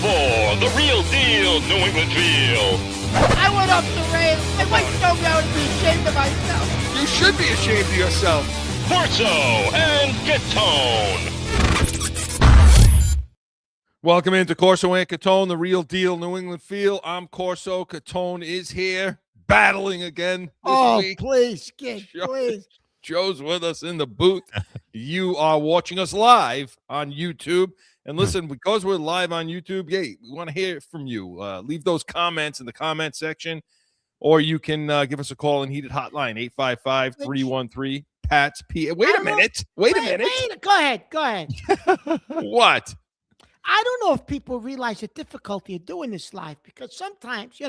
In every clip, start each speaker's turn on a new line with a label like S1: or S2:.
S1: for the real deal New England feel.
S2: I went off the rails. My wife told me I would be ashamed of myself.
S3: You should be ashamed of yourself.
S1: Corso and Catone.
S3: Welcome into Corso and Catone, the real deal New England feel. I'm Corso. Catone is here, battling again this week.
S2: Please, kid, please.
S3: Joe's with us in the booth. You are watching us live on YouTube. And listen, because we're live on YouTube, we want to hear from you. Leave those comments in the comment section, or you can give us a call and heated hotline, 855-313-PATS. Wait a minute.
S2: Go ahead.
S3: What?
S2: I don't know if people realize the difficulty of doing this live, because sometimes,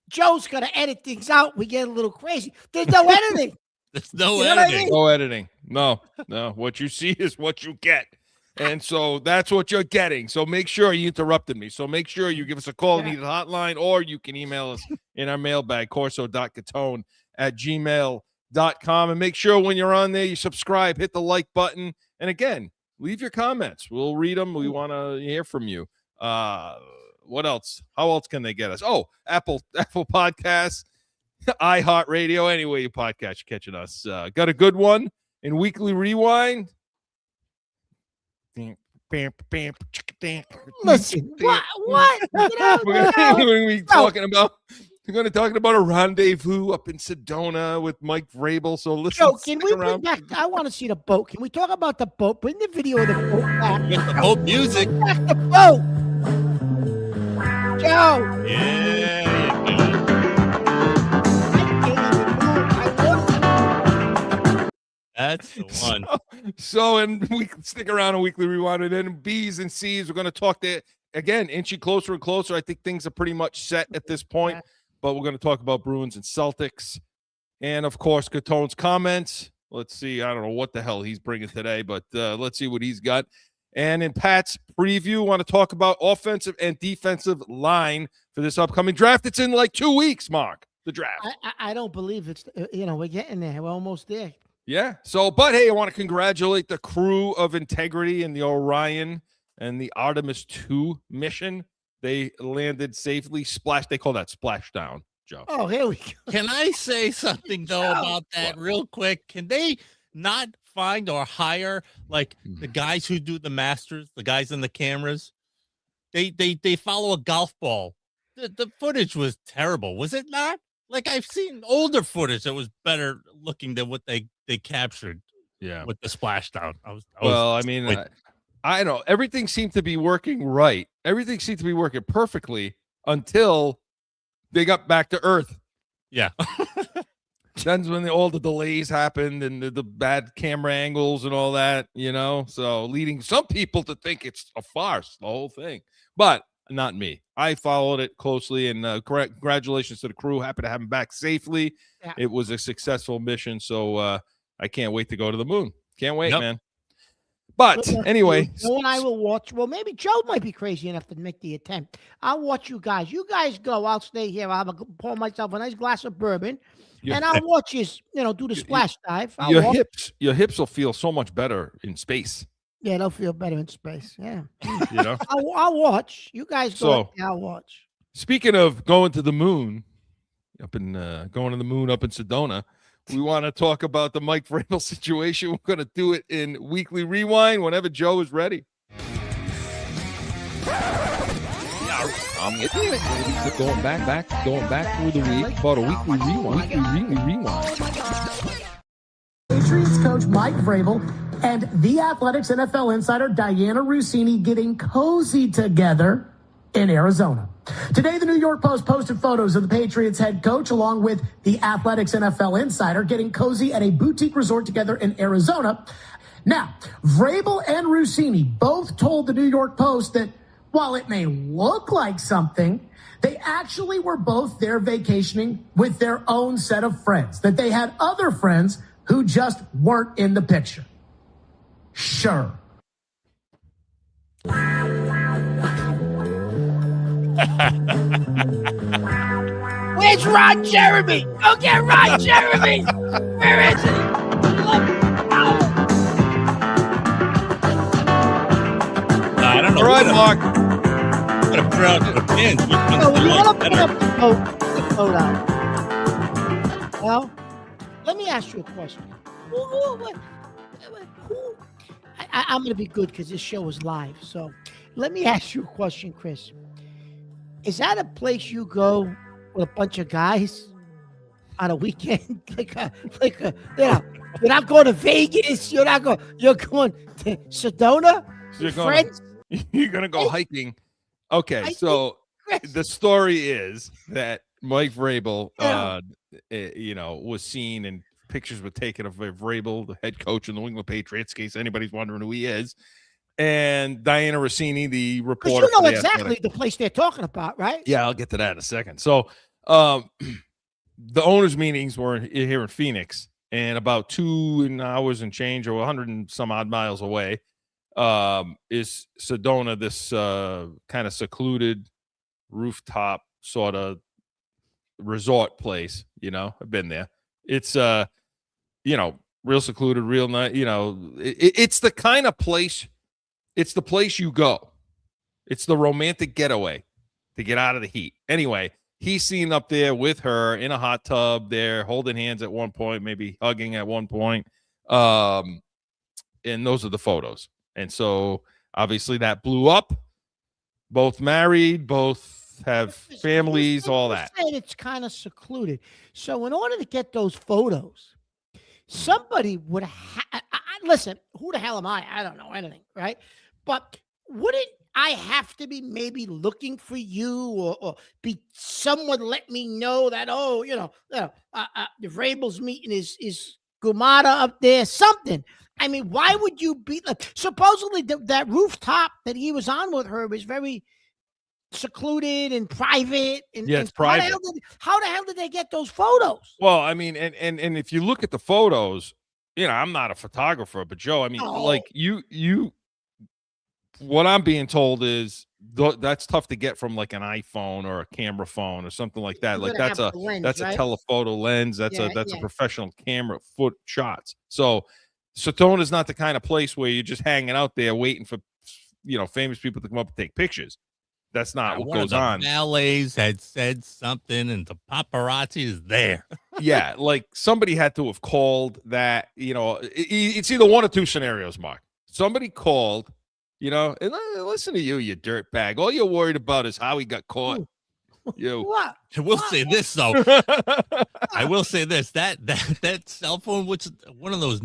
S2: Joe's going to edit things out. We get a little crazy. There's no editing.
S4: There's no editing.
S3: No editing. No. What you see is what you get. And so that's what you're getting. So make sure you interrupted me. So make sure you give us a call, need a hotline, or you can email us in our mailbag, corso.catone@gmail.com. And make sure when you're on there, you subscribe, hit the like button. And again, leave your comments. We'll read them. We want to hear from you. What else? How else can they get us? Oh, Apple Podcasts, iHeartRadio, anyway you podcast, you're catching us. Got a good one in Weekly Rewind.
S2: Listen, what?
S3: We're going to talk about a rendezvous up in Sedona with Mike Vrabel. So listen,
S2: Joe, can we bring back? I want to see the boat. Can we talk about the boat? Bring the video of the boat back.
S4: With the boat music.
S2: Bring back the boat. Joe.
S4: Yeah. That's the one.
S3: So and we can stick around a Weekly Rewind, and then B's and C's. We're going to talk there again, inching closer and closer. I think things are pretty much set at this point, but we're going to talk about Bruins and Celtics, and of course, Catone's comments. Let's see. I don't know what the hell he's bringing today, but let's see what he's got. And in Pat's preview, want to talk about offensive and defensive line for this upcoming draft. It's in like 2 weeks, Mark. The draft.
S2: I don't believe it's. We're getting there. We're almost there.
S3: Yeah. So, but hey, I want to congratulate the crew of Integrity and the Orion and the Artemis 2 mission. They landed safely. They call that splashdown, Joe.
S2: Oh, here we go.
S4: Can I say something, though, about that real quick? Can they not find or hire, like, the guys who do the masters, the guys in the cameras? They follow a golf ball. The footage was terrible, was it not? Like, I've seen older footage that was better looking than what they captured.
S3: Yeah,
S4: with the splashdown.
S3: I know everything seemed to be working right. Everything seemed to be working perfectly until they got back to Earth.
S4: Yeah,
S3: that's when all the delays happened and the bad camera angles and all that. So leading some people to think it's a farce, the whole thing, but not me. I followed it closely, and congratulations to the crew. Happy to have them back safely. Yeah. It was a successful mission, so I can't wait to go to the moon. Can't wait, man. But anyway.
S2: Joe and I will watch. Well, maybe Joe might be crazy enough to make the attempt. I'll watch you guys. You guys go. I'll stay here. I'll pour myself a nice glass of bourbon, and I'll watch you, do the splash dive.
S3: Your hips will feel so much better in space.
S2: Yeah, they'll feel better in space. Yeah. I'll watch. You guys go. I'll watch.
S3: Speaking of going to the moon, going to the moon up in Sedona, we want to talk about the Mike Vrabel situation. We're going to do it in Weekly Rewind whenever Joe is ready. I'm going back through the week. About a Weekly Rewind.
S5: Patriots coach Mike Vrabel and The Athletic's NFL insider Diana Russini getting cozy together in Arizona. Today, the New York Post posted photos of the Patriots head coach along with The Athletic's NFL insider getting cozy at a boutique resort together in Arizona. Now, Vrabel and Russini both told the New York Post that while it may look like something, they actually were both there vacationing with their own set of friends, that they had other friends who just weren't in the picture. Sure.
S2: Where's Ron Jeremy? Go get Ron Jeremy! Where is he?
S4: I don't know.
S3: All right, Mark.
S4: gotta put out the pins. Which one's
S2: So when you
S4: like
S2: want to put
S4: better?
S2: up the photo, well, let me ask you a question. I'm going to be good because this show is live. So let me ask you a question, Chris. Is that a place you go with a bunch of guys on a weekend? You're not going to Vegas. You're going to Sedona.
S3: You're
S2: Friends.
S3: You're gonna go hiking. Okay, so the story is that Mike Vrabel, was seen and pictures were taken of Vrabel, the head coach of the New England Patriots, in case anybody's wondering who he is, and Diana Rossini, the reporter.
S2: You know exactly the place they're talking about, right?
S3: Yeah, I'll get to that in a second. So, the owners' meetings were here in Phoenix, and about 2 hours and change, or 100 and some odd miles away, is Sedona, this kind of secluded rooftop sort of resort place. I've been there. It's real secluded, real nice. It's the kind of place. It's the place you go. It's the romantic getaway to get out of the heat. Anyway, he's seen up there with her in a hot tub. They're holding hands at one point, maybe hugging at one point. And those are the photos. And so obviously that blew up. Both married, both have families, all that.
S2: It's kind of secluded. So in order to get those photos, somebody would listen, who the hell am I? I don't know anything, right? But wouldn't I have to be maybe looking for you or be someone let me know that, the Vrabel's meeting is Gumata up there, something. I mean, why would you be supposedly that rooftop that he was on with her was very secluded and private. And,
S3: it's private.
S2: How the hell did they get those photos?
S3: Well, I mean, and if you look at the photos, I'm not a photographer, but Joe, I mean, like you, what I'm being told is that's tough to get from like an iPhone or a camera phone or something like that. Like that's a telephoto lens. That's a professional camera foot shots. So Sedona is not the kind of place where you're just hanging out there waiting for famous people to come up and take pictures. That's not what goes on.
S4: Valets had said something, and the paparazzi is there.
S3: Yeah, like somebody had to have called that. It's either one or two scenarios, Mark. Somebody called, and listen to you dirt bag. All you're worried about is how he got caught. You.
S2: What?
S4: I will say this though. I will say this: that cell phone, which one of those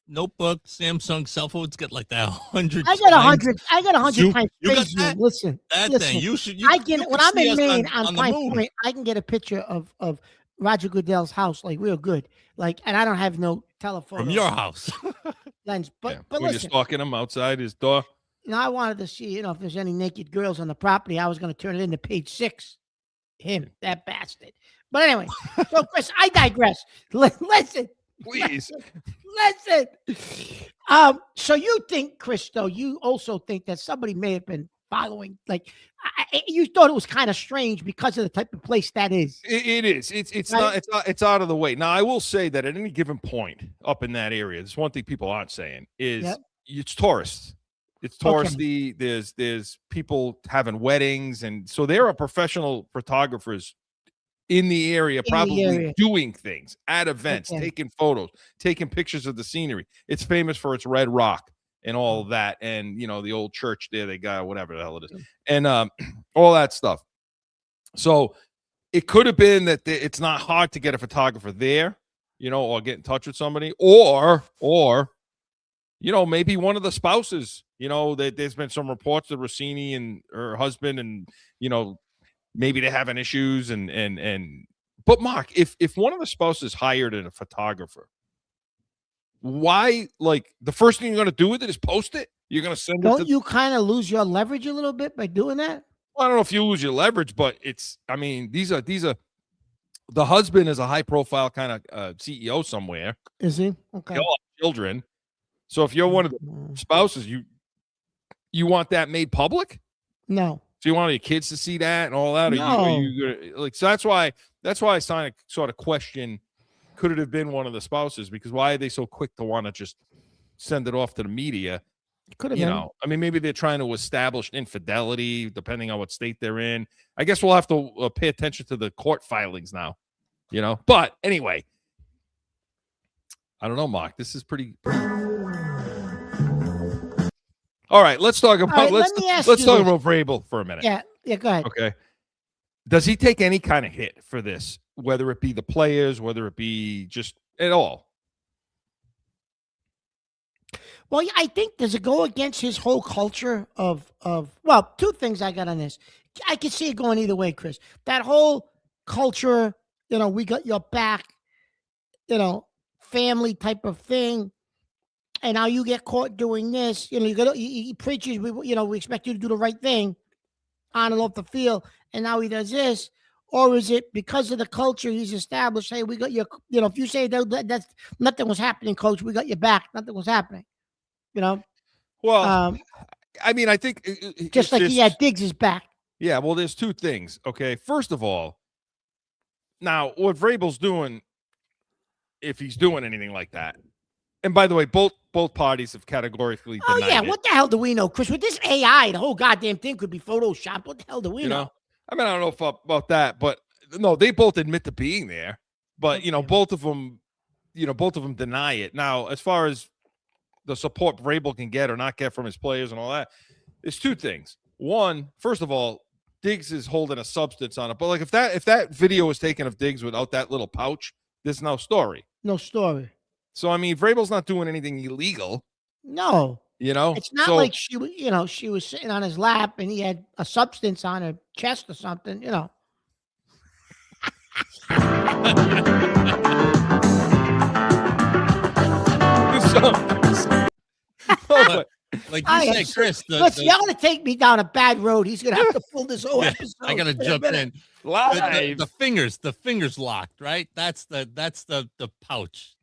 S4: notebook Samsung cell phones, get like that 100.
S2: I got 100. I got 100 times.
S4: You got that?
S2: Listen,
S4: thing. You should.
S2: I get when I'm in Maine on Pine Point. I can get a picture of Roger Goodell's house, like real good. Like, and I don't have no telephone
S4: from your house
S2: lens. But
S3: when
S2: listen,
S3: you're stalking him outside his door.
S2: I wanted to see, if there's any naked girls on the property. I was going to turn it into page 6. Him, that bastard. But anyway, so Chris, I digress. Listen,
S3: please.
S2: Listen. So you think, Chris, though, you also think that somebody may have been following, like, you thought it was kind of strange because of the type of place that is.
S3: It is. It's
S2: right?
S3: not. It's out of the way. Now, I will say that at any given point up in that area, there's one thing people aren't saying is it's tourists. It's touristy. Okay. There's people having weddings, and so there are professional photographers in the area, probably doing things at events, taking photos, taking pictures of the scenery. It's famous for its red rock and all of that, and the old church there they got, whatever the hell it is, and all that stuff. So it could have been that it's not hard to get a photographer there, or get in touch with somebody, or maybe one of the spouses. There's been some reports that Rossini and her husband, and maybe they're having issues, but Mark, if one of the spouses hired a photographer, why, like, the first thing you're going to do with it is post it? You're going to send it.
S2: Don't you kind of lose your leverage a little bit by doing that?
S3: Well, I don't know if you lose your leverage, but these are the husband is a high profile kind of CEO somewhere.
S2: Is he? Okay.
S3: They all have children. So if you're one of the spouses, you want that made public?
S2: No.
S3: So you want your kids to see that and all that?
S2: No.
S3: Are you like, so that's why I sort of question, could it have been one of the spouses? Because why are they so quick to want to just send it off to the media
S2: Could have
S3: You
S2: been.
S3: know, I mean, maybe they're trying to establish infidelity, depending on what state they're in. I guess we'll have to pay attention to the court filings now. You know, but anyway, I don't know, Mark. This is pretty. All right, let's talk about
S2: right,
S3: let's
S2: let me ask
S3: talk
S2: you this.
S3: about Vrabel for a minute.
S2: Yeah, go ahead.
S3: Okay. Does he take any kind of hit for this, whether it be the players, whether it be just at all?
S2: Well, I think does it go against his whole culture of well, two things I got on this. I can see it going either way, Chris. That whole culture, we got your back, family type of thing. And now you get caught doing this, he preaches, we expect you to do the right thing on and off the field. And now he does this. Or is it because of the culture he's established? Hey, we got your, if you say that's nothing was happening, coach, we got your back. Nothing was happening.
S3: Well, I mean, I think
S2: just like he had Diggs' back.
S3: Yeah, well, there's two things. Okay, first of all, now what Vrabel's doing, if he's doing anything like that, and by the way, both parties have categorically denied it.
S2: What the hell do we know, Chris? With this AI, the whole goddamn thing could be photoshopped. What the hell do we know?
S3: I mean, I don't know about that, but no, they both admit to being there. But both of them deny it. Now, as far as the support Vrabel can get or not get from his players and all that, there's two things. One, first of all, Diggs is holding a substance on it. But like if that video was taken of Diggs without that little pouch, there's no story.
S2: No story.
S3: So I mean, Vrabel's not doing anything illegal.
S2: No.
S3: It's
S2: not like she was sitting on his lap and he had a substance on her chest or something,
S4: Like you said, Chris.
S2: Listen, y'all gonna take me down a bad road. He's gonna have to pull this whole episode.
S4: I gotta jump in. The fingers locked, right? That's the pouch.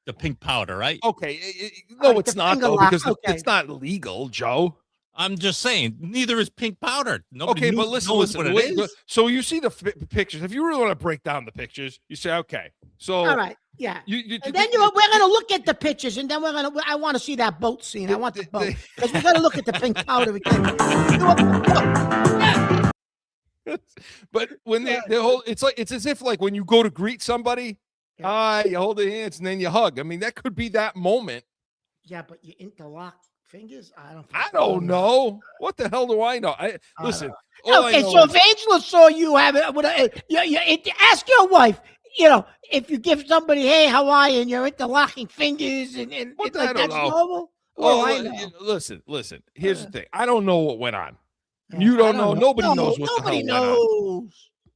S4: The pink powder, right?
S3: Okay. No, it's not though, because it's not legal, Joe.
S4: I'm just saying, neither is pink powder. Nobody
S3: but listen.
S4: what it is.
S3: So you see the pictures. If you really want to break down the pictures, you say, okay. So
S2: all right, yeah.
S3: And
S2: then we're gonna look at the pictures, and then I want to see that boat scene. I want the boat because we gotta look at the pink powder again.
S3: But when they hold, it's as if like when you go to greet somebody, you hold their hands and then you hug. I mean, that could be that moment.
S2: Yeah, but you interlock fingers.
S3: I don't know. What the hell do I know? Listen.
S2: Okay, so if Angela saw you have it, ask your wife. If you give somebody, hey, how are you? And you're interlocking fingers and
S3: what
S2: like that's
S3: know.
S2: normal.
S3: Listen. Here's the thing. I don't know what went on. You don't know. Nobody knows what the hell went on.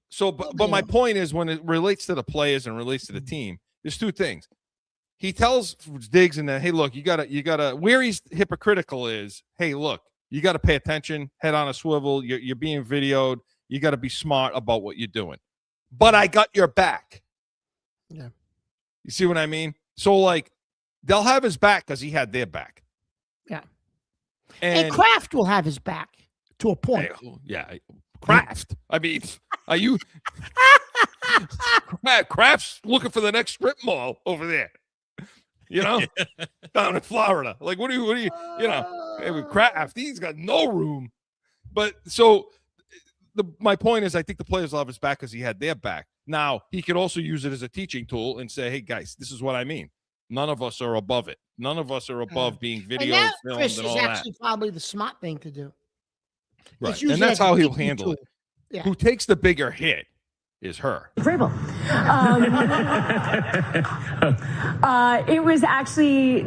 S3: So, but my point is, when it relates to the players and relates to the team, there's two things. He tells Diggs and then, hey, look, you gotta. Where he's hypocritical is, hey, look, you gotta pay attention, head on a swivel. You're being videoed. You gotta be smart about what you're doing. But I got your back.
S2: Yeah.
S3: You see what I mean? So like, they'll have his back because he had their back.
S2: Yeah.
S3: And
S2: Kraft will have his back to a point.
S3: Yeah. Kraft. I mean, are you Kraft's looking for the next strip mall over there? Down in Florida. Like, what do you hey, with Kraft, he's got no room. But so my point is, I think the players will have his back because he had their back. Now, he could also use it as a teaching tool and say, hey, guys, this is what I mean. None of us are above it. None of us are above being videoed, filmed,
S2: Chris
S3: and all
S2: is
S3: that.
S2: actually probably the smart thing to do.
S3: Right. And that's how he'll handle it.
S2: Yeah.
S3: Who takes the bigger hit is her.
S6: Vrabel. It was actually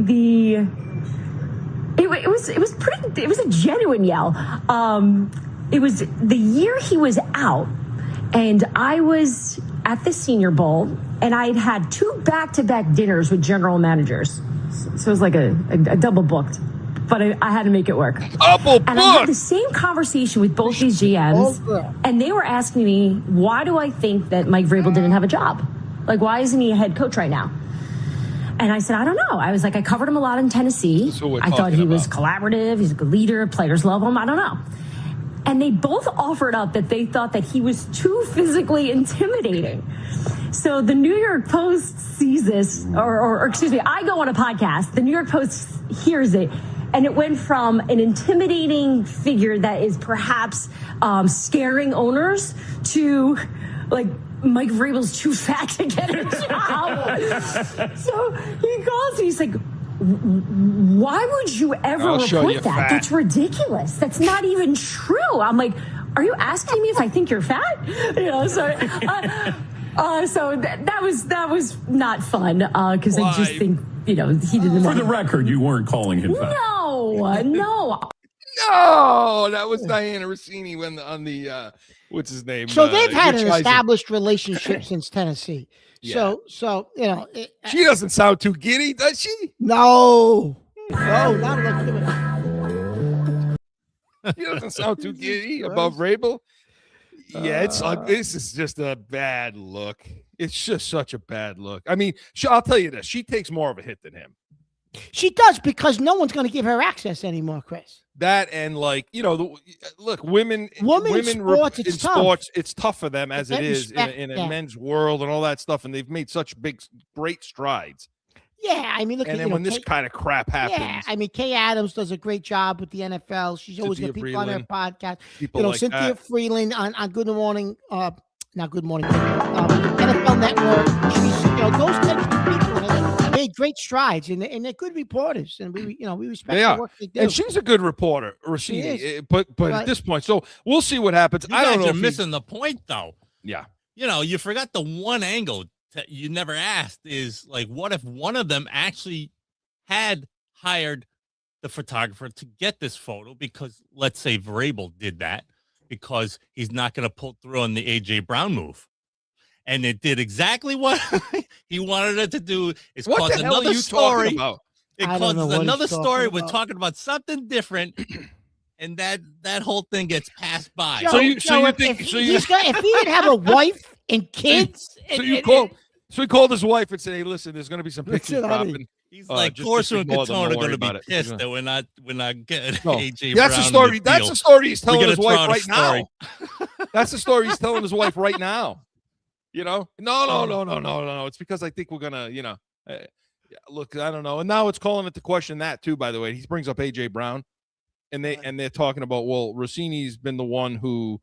S6: it was a genuine yell. It was the year he was out, and I was at the Senior Bowl, and I'd had 2 back-to-back dinners with general managers. So it was like a double booked. But I had to make it work. And I had the same conversation with both these GMs, and they were asking me, why do I think that Mike Vrabel didn't have a job? Like, why isn't he a head coach right now? And I said, I don't know. I was like, I covered him a lot in Tennessee. I thought he was collaborative. He's a good leader. Players love him. I don't know. And they both offered up that they thought that he was too physically intimidating. So the New York Post sees this, or excuse me, I go on a podcast. The New York Post hears it. And it went from an intimidating figure that is perhaps scaring owners to like Mike Vrabel's too fat to get a job. So he calls me. He's like, why would you ever report that? That's ridiculous. That's not even true. I'm like, are you asking me if I think you're fat? So that was not fun because I just think he didn't.
S7: For the record, you weren't calling him fat.
S6: No.
S3: No, that was Diana Rossini when on the what's his name?
S2: So they've had an established relationship since Tennessee.
S3: Yeah.
S2: So
S3: she doesn't sound too giddy, does she?
S2: No, not like
S3: She doesn't sound too giddy above Vrabel. Yeah, this is just a bad look. It's just such a bad look. I mean, I'll tell you this: she takes more of a hit than him.
S2: She does, because no one's going to give her access anymore, Chris.
S3: That and look, women
S2: sports,
S3: in sports, it's tough for them as it is in a men's world and all that stuff, and they've made such great strides.
S2: Yeah, I mean, look.
S3: And then when this kind of crap happens,
S2: yeah, I mean, Kay Adams does a great job with the NFL. She's always got people on her podcast. Cynthia Freeland on Good Morning, not Good Morning, NFL Network. She's those types of people made great strides, and they're good reporters, and we respect the work they do.
S3: And she's a good reporter, Rossini. But at this point, so we'll see what happens.
S4: I don't know. You're missing the point, though.
S3: Yeah,
S4: you forgot the one angle that you never asked is like, what if one of them actually had hired the photographer to get this photo? Because let's say Vrabel did that because he's not going to pull through on the AJ Brown move. And it did exactly what he wanted it to do. It's
S3: what
S4: caused
S3: the hell
S4: another
S3: are you
S4: story.
S3: Talking about?
S4: It causes another story. We're talking about something different, and that whole thing gets passed by.
S2: Joe, if he didn't have a wife and kids,
S3: so he called his wife and said, "Hey, listen, there's going to be some pictures dropping."
S4: He's like, Corso and Catone are going to be pissed that we're not getting AJ
S3: Brown. That's the story. That's the story he's telling his wife right now. That's the story he's telling his wife right now. No. It's because I think we're gonna, look, I don't know. And now it's calling into question that too. By the way, he brings up AJ Brown, and they're talking about, well, Rossini's been the one who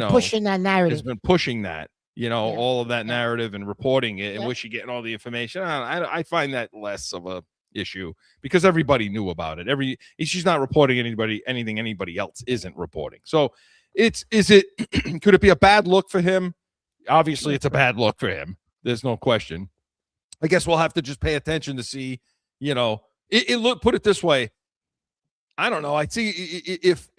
S2: pushing that narrative,
S3: has been pushing that, all of that narrative and reporting it, and was she getting all the information? I find that less of a issue because everybody knew about it. She's not reporting anything anybody else isn't reporting. So could it be a bad look for him? Obviously, it's a bad look for him. There's no question. I guess we'll have to just pay attention to see, put it this way. I don't know. I'd see if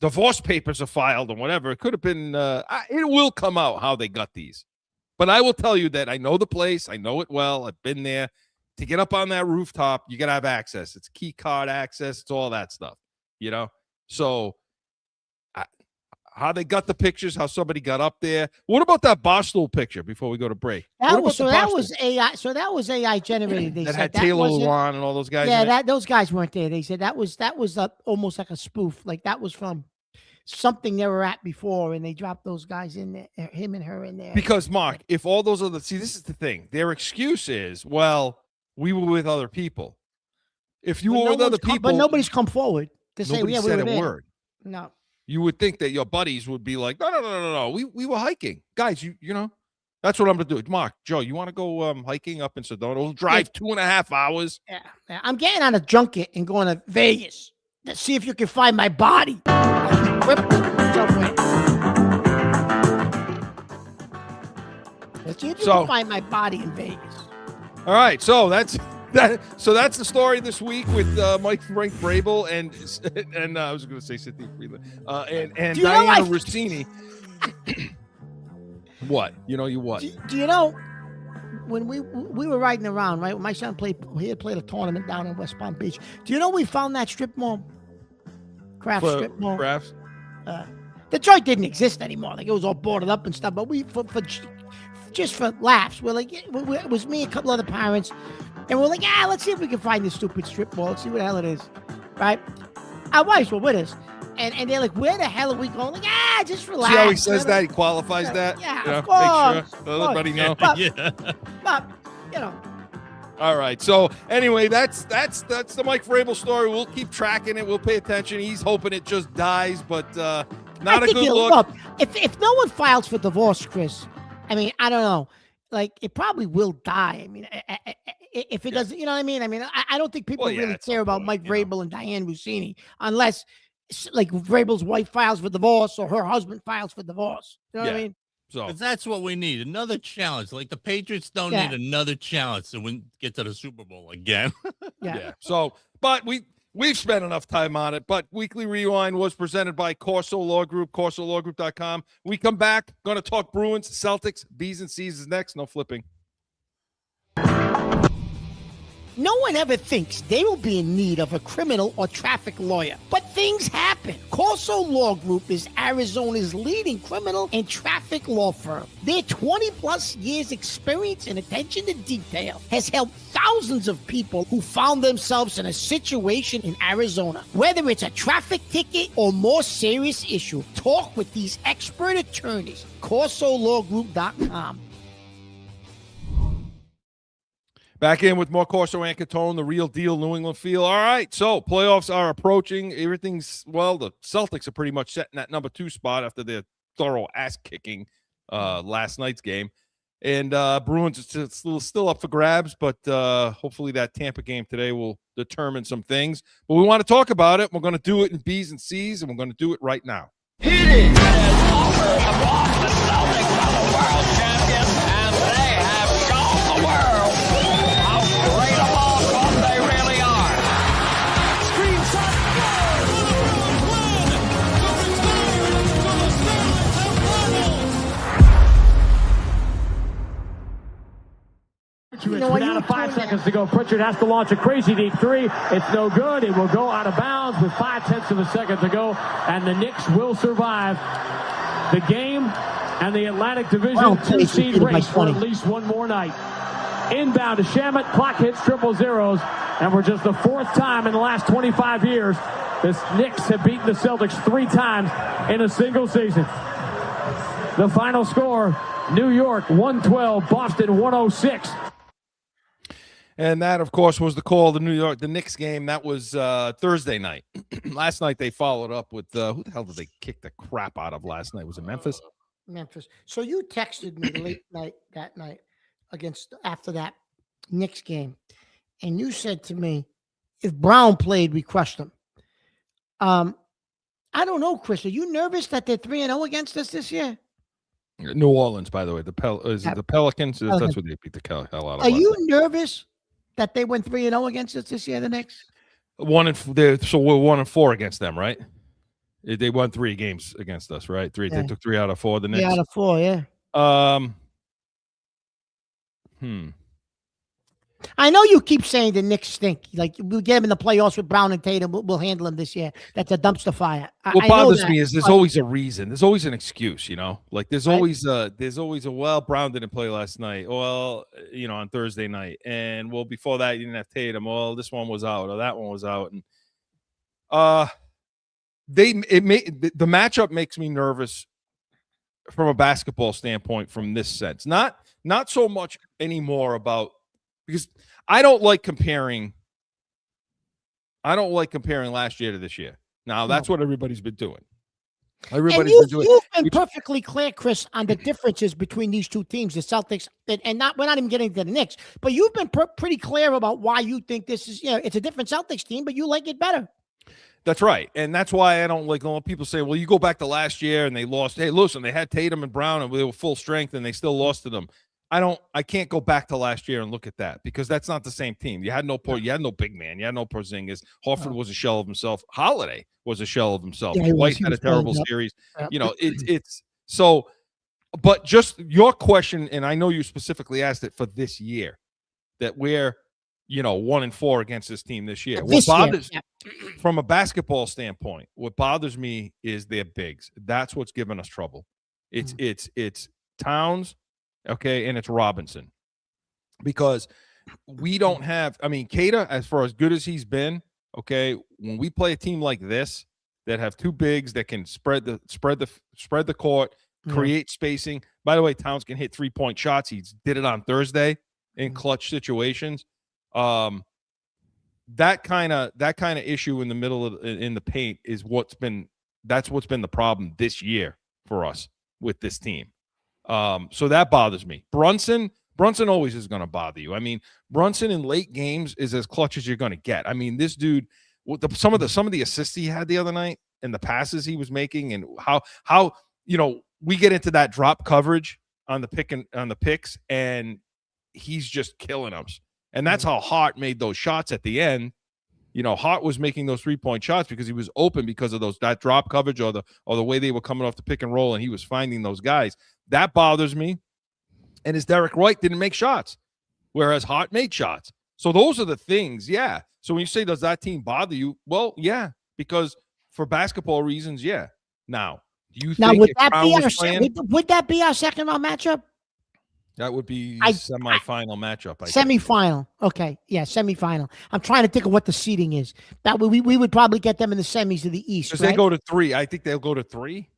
S3: divorce papers are filed or whatever, it could have been, it will come out how they got these. But I will tell you that I know the place. I know it well. I've been there. To get up on that rooftop, you got to have access. It's key card access. It's all that stuff, So how they got the pictures, how somebody got up there. What about that Barstool picture before we go to break?
S2: That was AI. So that was AI generated. They
S3: that
S2: said
S3: had Taylor Lewan and all those guys.
S2: Yeah, those guys weren't there. They said that was almost like a spoof. Like that was from something they were at before, and they dropped those guys in there, him and her in there.
S3: Because Mark, if all those other this is the thing. Their excuse is, well, we were with other people. If you were with other people,
S2: but nobody's come forward to say we were there.
S3: Word.
S2: No.
S3: You would think that your buddies would be like, no. We were hiking. Guys, you know, that's what I'm going to do. Mark, Joe, you want to go hiking up in Sedona? We'll drive 2.5 hours.
S2: Yeah. I'm getting on a junket and going to Vegas to see if you can find my body. Let's see if you can find my body in Vegas.
S3: All right. So that's the story this week with Frank Vrabel and I was going to say Cynthia Freeland and Diana Rossini. What? You what?
S2: Do you know when we were riding around, right? When my son played a tournament down in West Palm Beach. Do you know we found that strip mall? Strip mall.
S3: Crafts?
S2: The joint didn't exist anymore. Like it was all boarded up and stuff. But we just for laughs, we're like, it was me, a couple other parents. And we're like, let's see if we can find this stupid strip mall. Let's see what the hell it is, right? Our wives were with us. And they're like, where the hell are we going? Like, just relax.
S3: See how he says that? He qualifies that?
S2: Yeah, of course.
S3: Make sure everybody know.
S2: But,
S3: All right. So anyway, that's the Mike Vrabel story. We'll keep tracking it. We'll pay attention. He's hoping it just dies, but not a good look.
S2: If no one files for divorce, Chris, I mean, I don't know. Like, it probably will die. I mean, if it doesn't, you know what I mean? I mean, I don't think people really care about Mike Vrabel and Diane Rossini unless, like, Vrabel's wife files for divorce or her husband files for divorce. You know what I mean?
S3: So
S4: that's what we need. Another challenge. Like the Patriots don't need another challenge to get to the Super Bowl again.
S2: Yeah.
S3: So, but we've spent enough time on it. But Weekly Rewind was presented by Corso Law Group, corsolawgroup.com. We come back, going to talk Bruins, Celtics, B's and C's is next. No flipping.
S2: No one ever thinks they will be in need of a criminal or traffic lawyer, but things happen. Corso Law Group is Arizona's leading criminal and traffic law firm. Their 20-plus years experience and attention to detail has helped thousands of people who found themselves in a situation in Arizona. Whether it's a traffic ticket or more serious issue, talk with these expert attorneys. CorsoLawGroup.com.
S3: Back in with more Corso and Catone, the real deal New England feel. All right, so playoffs are approaching. Everything's, well, the Celtics are pretty much set in that number 2 spot after their thorough ass-kicking last night's game. And Bruins is still up for grabs, but hopefully that Tampa game today will determine some things. But we want to talk about it. We're going to do it in B's and C's, and we're going to do it right now.
S8: Hit it! The Boston Celtics are the world champions, and they have shown the world how great a ball club they really are. Screen shot,
S5: Down to 5 seconds to go. Pritchard has to launch a crazy deep three. It's no good. It will go out of bounds with 0.5 of a second to go, and the Knicks will survive the game and the Atlantic Division 2-seed race for at least one more night. Inbound to Shamet. Clock hits triple zeros, and for just the 4th time in the last 25 years, the Knicks have beaten the Celtics 3 times in a single season. The final score: New York 112, Boston 106.
S3: And that, of course, was the call of the Knicks game. That was Thursday night. Last night they followed up with who the hell did they kick the crap out of last night? Was it Memphis?
S2: Memphis. So you texted me late night that night after that Knicks game, and you said to me, if Brown played, we crushed him. I don't know, Chris. Are you nervous that they're 3-0 against us this year?
S3: New Orleans, by the way. The Pelicans? That's what they beat the hell out of.
S2: Are you nervous that they went 3-0 against us this year, the Knicks?
S3: So we're 1-4 against them, right? They won 3 games against us, right? They took 3 out of 4. The Knicks.
S2: 3 out of 4, yeah. I know you keep saying the Knicks stink. Like, we'll get them in the playoffs with Brown and Tatum. We'll handle them this year. That's a dumpster fire.
S3: What bothers me is there's always a reason. There's always an excuse, you know? Like, there's always well, Brown didn't play last night. Well, on Thursday night. And, well, before that, you didn't have Tatum. Well, this one was out or that one was out. And the matchup makes me nervous from a basketball standpoint from this sense. Not so much anymore about, because I don't like comparing last year to this year. Now, that's what everybody's been doing. You've
S2: been perfectly clear, Chris, on the differences between these two teams, the Celtics, and we're not even getting to the Knicks, but you've been pretty clear about why you think this is, it's a different Celtics team, but you like it better.
S3: That's right. And that's why I don't like when people say, well, you go back to last year and they lost. Hey, listen, they had Tatum and Brown and they were full strength and they still lost to them. I can't go back to last year and look at that because that's not the same team. You had no big man. You had no Porzingis. Horford was a shell of himself. Holiday was a shell of himself.
S2: Yeah,
S3: White had a terrible series. It's so, but just your question, and I know you specifically asked it for this year, that we're, 1-4 against this team this year. From a basketball standpoint, what bothers me is their bigs. That's what's giving us trouble. It's Towns. Okay, and it's Robinson. Because we don't have, Keita, as far as good as he's been, okay, when we play a team like this that have 2 bigs that can spread the court, create spacing. By the way, Towns can hit 3-point shots. He did it on Thursday in clutch situations. That kind of issue in the middle of in the paint is what's been the problem this year for us with this team. So that bothers me. Brunson always is going to bother you. I mean, Brunson in late games is as clutch as you're going to get. I mean, this dude, some of the assists he had the other night and the passes he was making, and how we get into that drop coverage on the picks, and he's just killing us. And that's how Hart made those shots at the end. Hart was making those 3-point shots because he was open because of that drop coverage or the way they were coming off the pick and roll, and he was finding those guys. That bothers me. And his Derek White didn't make shots, whereas Hart made shots. So those are the things, yeah. So when you say, does that team bother you? Well, yeah, because for basketball reasons, yeah. Now, do you think
S2: would that be our second round matchup?
S3: That would be semifinal matchup.
S2: Semifinal. Okay. Yeah, semifinal. I'm trying to think of what the seeding is. That we would probably get them in the semis of the East.
S3: Because
S2: right?
S3: they go to 3. I think they'll go to 3.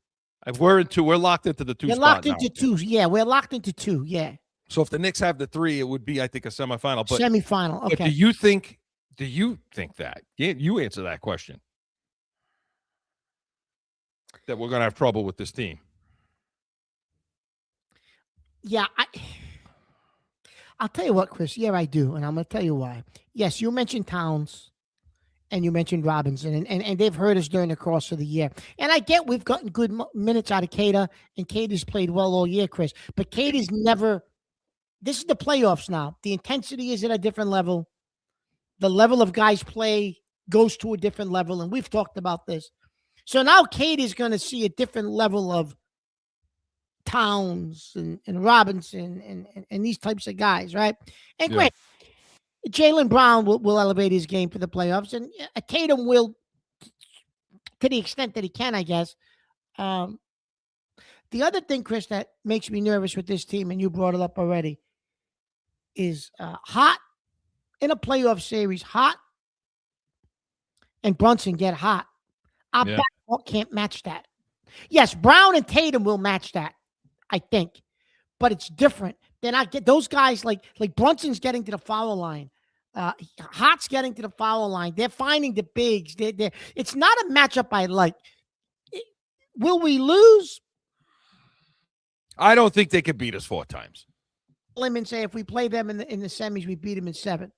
S3: We're in 2. We're locked into the 2
S2: They're
S3: spot
S2: locked into
S3: now.
S2: 2. Yeah, we're locked into 2. Yeah.
S3: So if the Knicks have the 3, it would be, I think, a semifinal. But
S2: semifinal. Okay.
S3: But do you think that? You answer that question. That we're going to have trouble with this team.
S2: Yeah, I'll tell you what, Chris. Yeah, I do, and I'm going to tell you why. Yes, you mentioned Towns, and you mentioned Robinson, and they've hurt us during the course of the year. And I get we've gotten good minutes out of Cater, and Cater's played well all year, Chris. But Cater's never. This is the playoffs now. The intensity is at a different level. The level of guys play goes to a different level, and we've talked about this. So now Cater's going to see a different level of Towns and Robinson and these types of guys, right? And great. Jaylen Brown will elevate his game for the playoffs, and Tatum will, to the extent that he can, I guess. The other thing, Chris, that makes me nervous with this team, and you brought it up already, is Hot in a playoff series. Hot and Brunson get hot. Our backcourt can't match that. Yes, Brown and Tatum will match that, I think, but it's different. Then I get those guys like Brunson's getting to the foul line. Hot's getting to the foul line. They're finding the bigs. It's not a matchup I like. Will we lose?
S3: I don't think they could beat us 4 times.
S2: And say if we play them in the semis, we beat them in 7.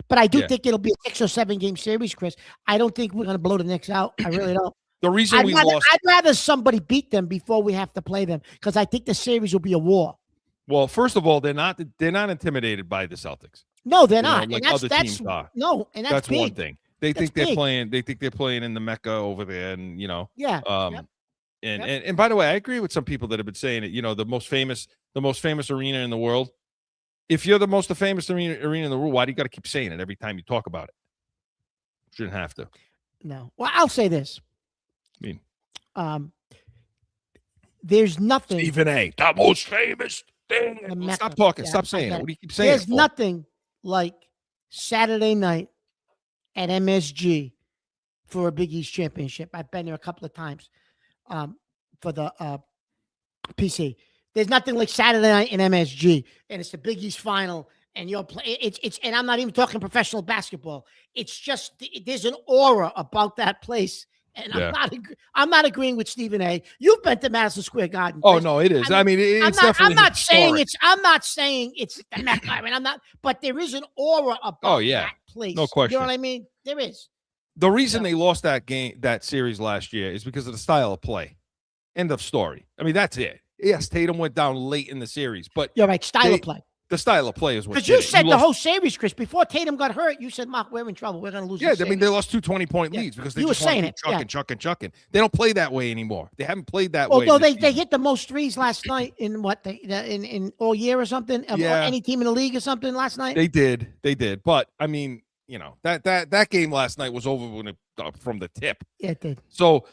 S2: But I do think it'll be a 6 or 7 game series, Chris. I don't think we're going to blow the Knicks out. I really don't.
S3: The reason
S2: I'd rather somebody beat them before we have to play them, because I think the series will be a war.
S3: Well, first of all, they're not intimidated by the Celtics.
S2: No, they're not.
S3: Like
S2: and
S3: other teams are.
S2: No, and that's big.
S3: One thing. They think they're playing. They think they're playing in the Mecca over there, and
S2: Yeah.
S3: And by the way, I agree with some people that have been saying it. The most famous arena in the world. If you're the most famous arena in the world, why do you got to keep saying it every time you talk about it? Shouldn't have to.
S2: No. Well, I'll say this.
S3: I mean,
S2: there's nothing.
S3: Stephen A. The most famous thing. Stop talking. Stop saying it. What do you keep saying?
S2: There's nothing like Saturday night at MSG for a Big East championship. I've been there a couple of times for the PC. There's nothing like Saturday night in MSG, and it's the Big East final, and you're playing. It's and I'm not even talking professional basketball. It's just there's an aura about that place. And I'm not agreeing with Stephen A. You've been to Madison Square Garden.
S3: Oh no, it is. I mean it's definitely.
S2: I'm not saying it's the Mecca. I mean, I'm not. But there is an aura about that place.
S3: No question.
S2: You know what I mean? There is.
S3: The reason they lost that series last year is because of the style of play. End of story. I mean, that's it. Yes, Tatum went down late in the series, but
S2: you're right. Style of play.
S3: The style of play is what.
S2: Because you said the whole series, Chris, before Tatum got hurt, you said, "Mark, we're in trouble. We're going to lose."
S3: Yeah, I mean, they lost 2 20-point leads because they just want to chucking. They don't play that way anymore. They haven't played that way.
S2: Although they hit the most threes last night in in all year or something. Any team in the league or something last night.
S3: They did. But I mean, that game last night was over from the tip.
S2: Yeah, it did.
S3: So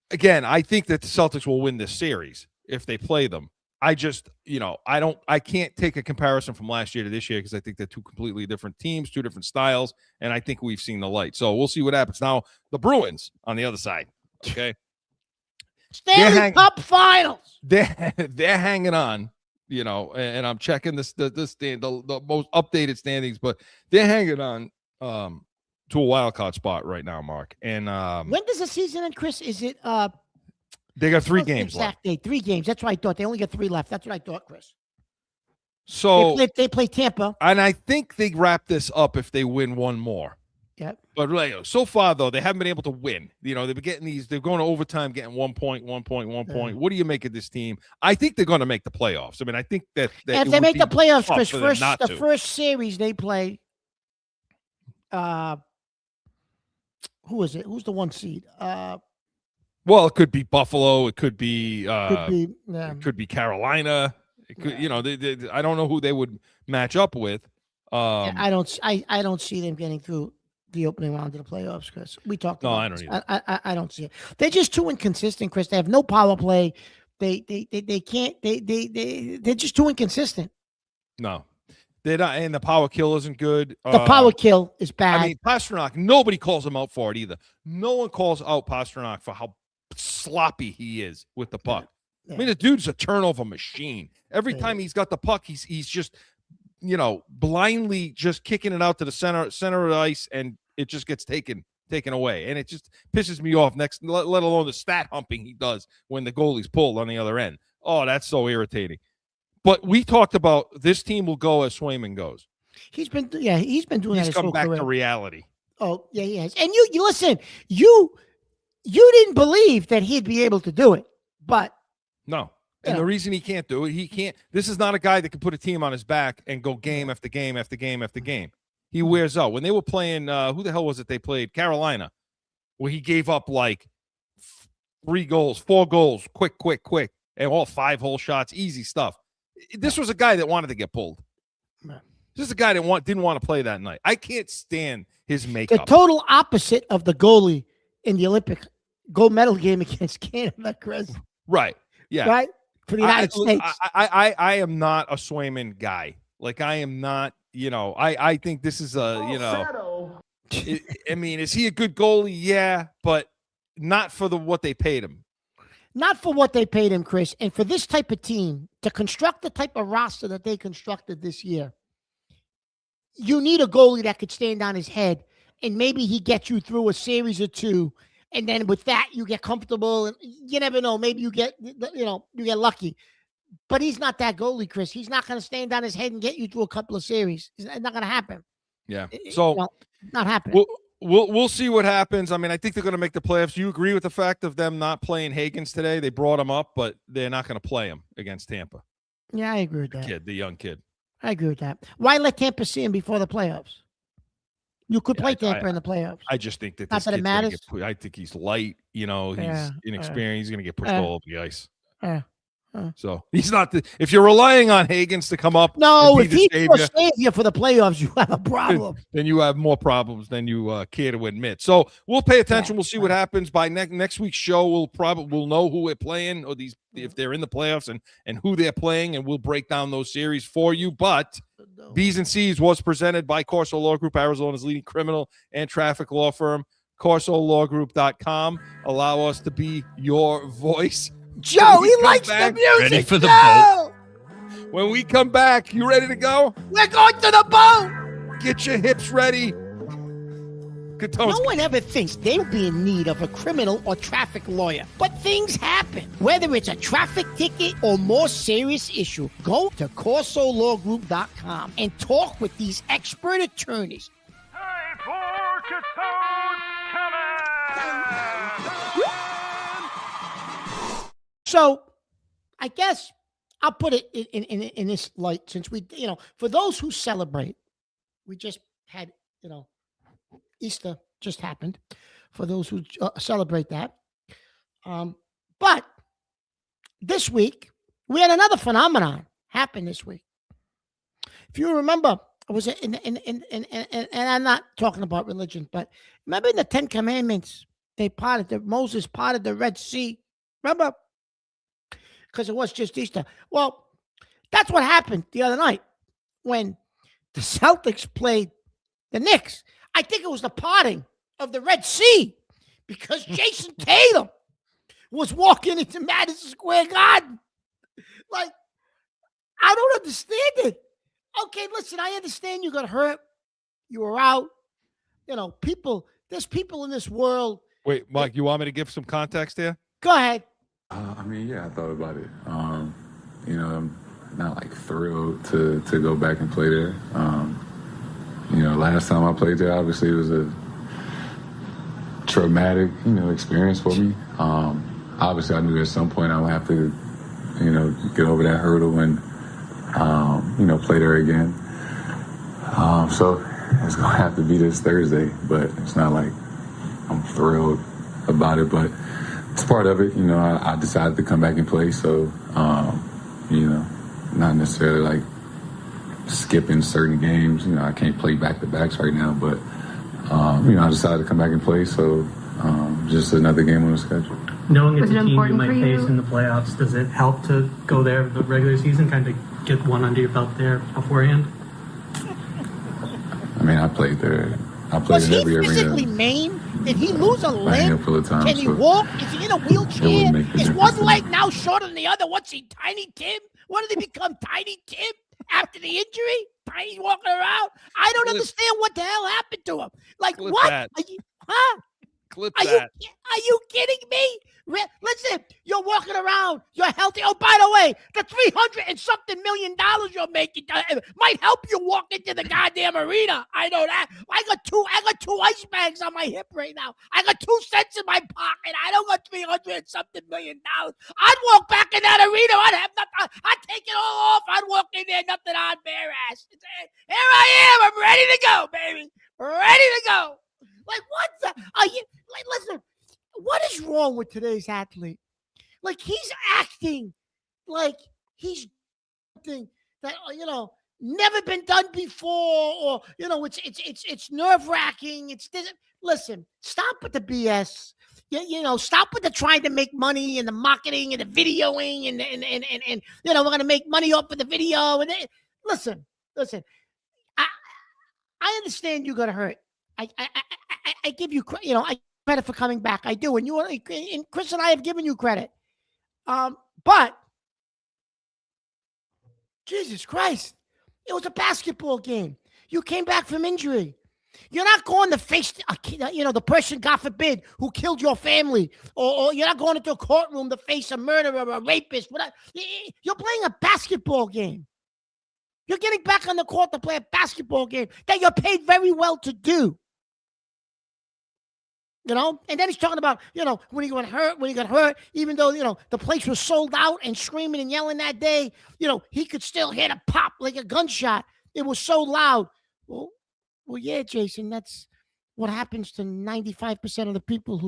S3: again, I think that the Celtics will win this series if they play them. I just, I can't take a comparison from last year to this year because I think they're 2 completely different teams, 2 different styles, and I think we've seen the light. So we'll see what happens. Now, the Bruins on the other side, okay?
S2: Stanley Cup Finals.
S3: They're hanging on. you know, and I'm checking the most updated standings, but they're hanging on to a wild card spot right now, Mark. And
S2: when does the season end, Chris? Is it
S3: they got 3
S2: what's the
S3: games left.
S2: exact date? 3 games. That's what I thought. They only got 3 left. That's what I thought, Chris.
S3: So
S2: They play Tampa.
S3: and I think they wrap this up if they win one more.
S2: Yep.
S3: But like, so far though, they haven't been able to win. You know, they've been getting these. They're going to overtime, getting 1 point. What do you make of this team? I think they're going to make the playoffs. I mean, I think that
S2: If they make the playoffs,
S3: tough
S2: Chris,
S3: for them not
S2: the
S3: to.
S2: first series they play. Who is it? Who's the 1 seed?
S3: Well, it could be Buffalo. It could be.
S2: It
S3: could be Carolina. It could, you know, I don't know who they would match up with.
S2: I don't see them getting through the opening round of the playoffs, Chris. We talked.
S3: No,
S2: about
S3: I don't
S2: this.
S3: either.
S2: I don't see it. They're just too inconsistent, Chris. They have no power play. They can't. They're just too inconsistent.
S3: No, they're not, and the power kill isn't good.
S2: The power kill is bad.
S3: I mean, Pasternak. Nobody calls him out for it either. No one calls out Pasternak for how sloppy he is with the puck.
S2: Yeah.
S3: I mean, the dude's a turnover machine. Every
S2: Yeah.
S3: time he's got the puck, he's just, you know, blindly just kicking it out to the center of the ice, and it just gets taken away. And it just pisses me off. Let alone the stat humping he does when the goalie's pulled on the other end. Oh, that's so irritating. But we talked about this team will go as Swayman goes.
S2: He's been doing that.
S3: He's
S2: his
S3: come
S2: whole
S3: back
S2: career.
S3: to reality.
S2: Oh yeah, he has. And you listen. You didn't believe that he'd be able to do it, but
S3: No. And
S2: Yeah.
S3: the reason he can't do it, he can't. This is not a guy that can put a team on his back and go game after game after game after game. He wears out. When they were playing, who the hell was it they played? Carolina, where he gave up like 4 goals, quick, and all 5-hole shots, easy stuff. This was a guy that wanted to get pulled.
S2: Right.
S3: This is a guy that didn't want to play that night. I can't stand his
S2: the
S3: makeup.
S2: total opposite of the goalie in the Olympic gold medal game against Canada, Chris.
S3: Right. Yeah.
S2: Right? For the United States.
S3: I am not a Swayman guy. Like, I am not, you know, I think this is a, you know, I mean, is he a good goalie? Yeah, but not for what they paid him.
S2: Not for what they paid him, Chris. And for this type of team to construct the type of roster that they constructed this year, you need a goalie that could stand on his head, and maybe he gets you through a series or 2. And then with that, you get comfortable, and you never know. Maybe you get lucky. But he's not that goalie, Chris. He's not going to stand on his head and get you through a couple of series. It's not going to happen.
S3: Yeah. So
S2: not happening.
S3: we'll see what happens. I mean, I think they're going to make the playoffs. Do you agree with the fact of them not playing Higgins today? They brought him up, but they're not going to play him against Tampa.
S2: Yeah, I agree with that.
S3: The young kid.
S2: I agree with that. Why let Tampa see him before the playoffs? You could play Tampa in the playoffs.
S3: I just think that
S2: Not
S3: this
S2: that it
S3: kid's gonna
S2: matters.
S3: I think he's light. You know, he's
S2: Yeah,
S3: inexperienced. He's going to get pushed all over the ice.
S2: Yeah.
S3: So he's not if you're relying on Higgins to come up.
S2: No,
S3: and
S2: if
S3: be
S2: he's
S3: the
S2: your savior for the playoffs, you have a problem.
S3: then you have more problems than you care to admit. So we'll pay attention. We'll see what happens by next week's show. We'll know who we're playing, or if they're in the playoffs and who they're playing, and we'll break down those series for you. But B's and C's was presented by Corso Law Group, Arizona's leading criminal and traffic law firm. CorsoLawGroup.com. Allow us to be your voice.
S2: Joe, he likes the music.
S4: Ready for the
S2: Joe!
S3: When we come back, you ready to go?
S2: We're going to the boat.
S3: Get your hips ready.
S2: No one ever thinks they'll be in need of a criminal or traffic lawyer. But things happen. Whether it's a traffic ticket or more serious issue, go to CorsoLawGroup.com and talk with these expert attorneys. So, I guess I'll put it in this light, since we, for those who celebrate, we just had, Easter just happened. For those who celebrate that, but this week we had another phenomenon happen this week. If you remember, it was and I'm not talking about religion, but remember in the 10 Commandments, Moses parted the Red Sea. Remember? Because it was just Easter. Well, that's what happened the other night when the Celtics played the Knicks. I think it was the parting of the Red Sea, because Jason Tatum was walking into Madison Square Garden. Like, I don't understand it. Okay, listen, I understand you got hurt. You were out. There's people in this world.
S3: Wait, Mike, you want me to give some context here?
S2: Go ahead.
S9: I mean, yeah, I thought about it. I'm not like thrilled to go back and play there. Last time I played there, obviously it was a traumatic, experience for me. Obviously I knew at some point I would have to, get over that hurdle and, play there again. So it's going to have to be this Thursday, but it's not like I'm thrilled about it, but it's part of it. I decided to come back and play, so, not necessarily like skipping certain games. I can't play back-to-backs right now, but, I decided to come back and play, so just another game on the schedule.
S10: Knowing it's a team you might face in the playoffs, does it help to go there the regular season, kind of get one under your belt there beforehand?
S9: I mean, I played there. I played
S2: Was
S9: in
S2: he
S9: every
S2: physically
S9: arena.
S2: maimed? Did he lose a
S9: A
S2: limb?
S9: handful of times,
S2: Can he
S9: so
S2: walk? Is he in a
S9: it
S2: wheelchair?
S9: wouldn't make a
S2: Is
S9: difference
S2: one
S9: to me.
S2: leg now shorter than the other? What's he, Tiny Tim? What did he become, Tiny Tim, after the injury? Tiny's walking around? I don't understand what the hell happened to him. Like,
S3: Clip
S2: what?
S3: that.
S2: Are you, huh?
S3: Clip
S2: Are
S3: that.
S2: you kidding me? Listen, you're walking around. You're healthy. Oh, by the way, the $300 and something million you're making might help you walk into the goddamn arena. I know that. I got two ice bags on my hip right now. I got 2 cents in my pocket. I don't got $300 and something million. I'd walk back in that arena. I'd have nothing. I'd take it all off. I'd walk in there, nothing on, bare ass. Here I am. I'm ready to go, baby. Ready to go. Like, what the? Are you, like, listen, what is wrong with today's athlete? Like, he's acting like he's something that, never been done before, or, it's nerve-wracking. It's this. Listen, stop with the BS. Stop with the trying to make money and the marketing and the videoing and we're going to make money off of the video. And listen, I understand you got hurt. I give you, credit for coming back. I do. And Chris and I have given you credit. But Jesus Christ, it was a basketball game. You came back from injury. You're not going to face, the person, God forbid, who killed your family, or you're not going into a courtroom to face a murderer, a rapist. Whatever. You're playing a basketball game. You're getting back on the court to play a basketball game that you're paid very well to do. And then he's talking about, when he got hurt, even though, the place was sold out and screaming and yelling that day, he could still hear the pop like a gunshot. It was so loud. Well, yeah, Jason, that's what happens to 95% of the people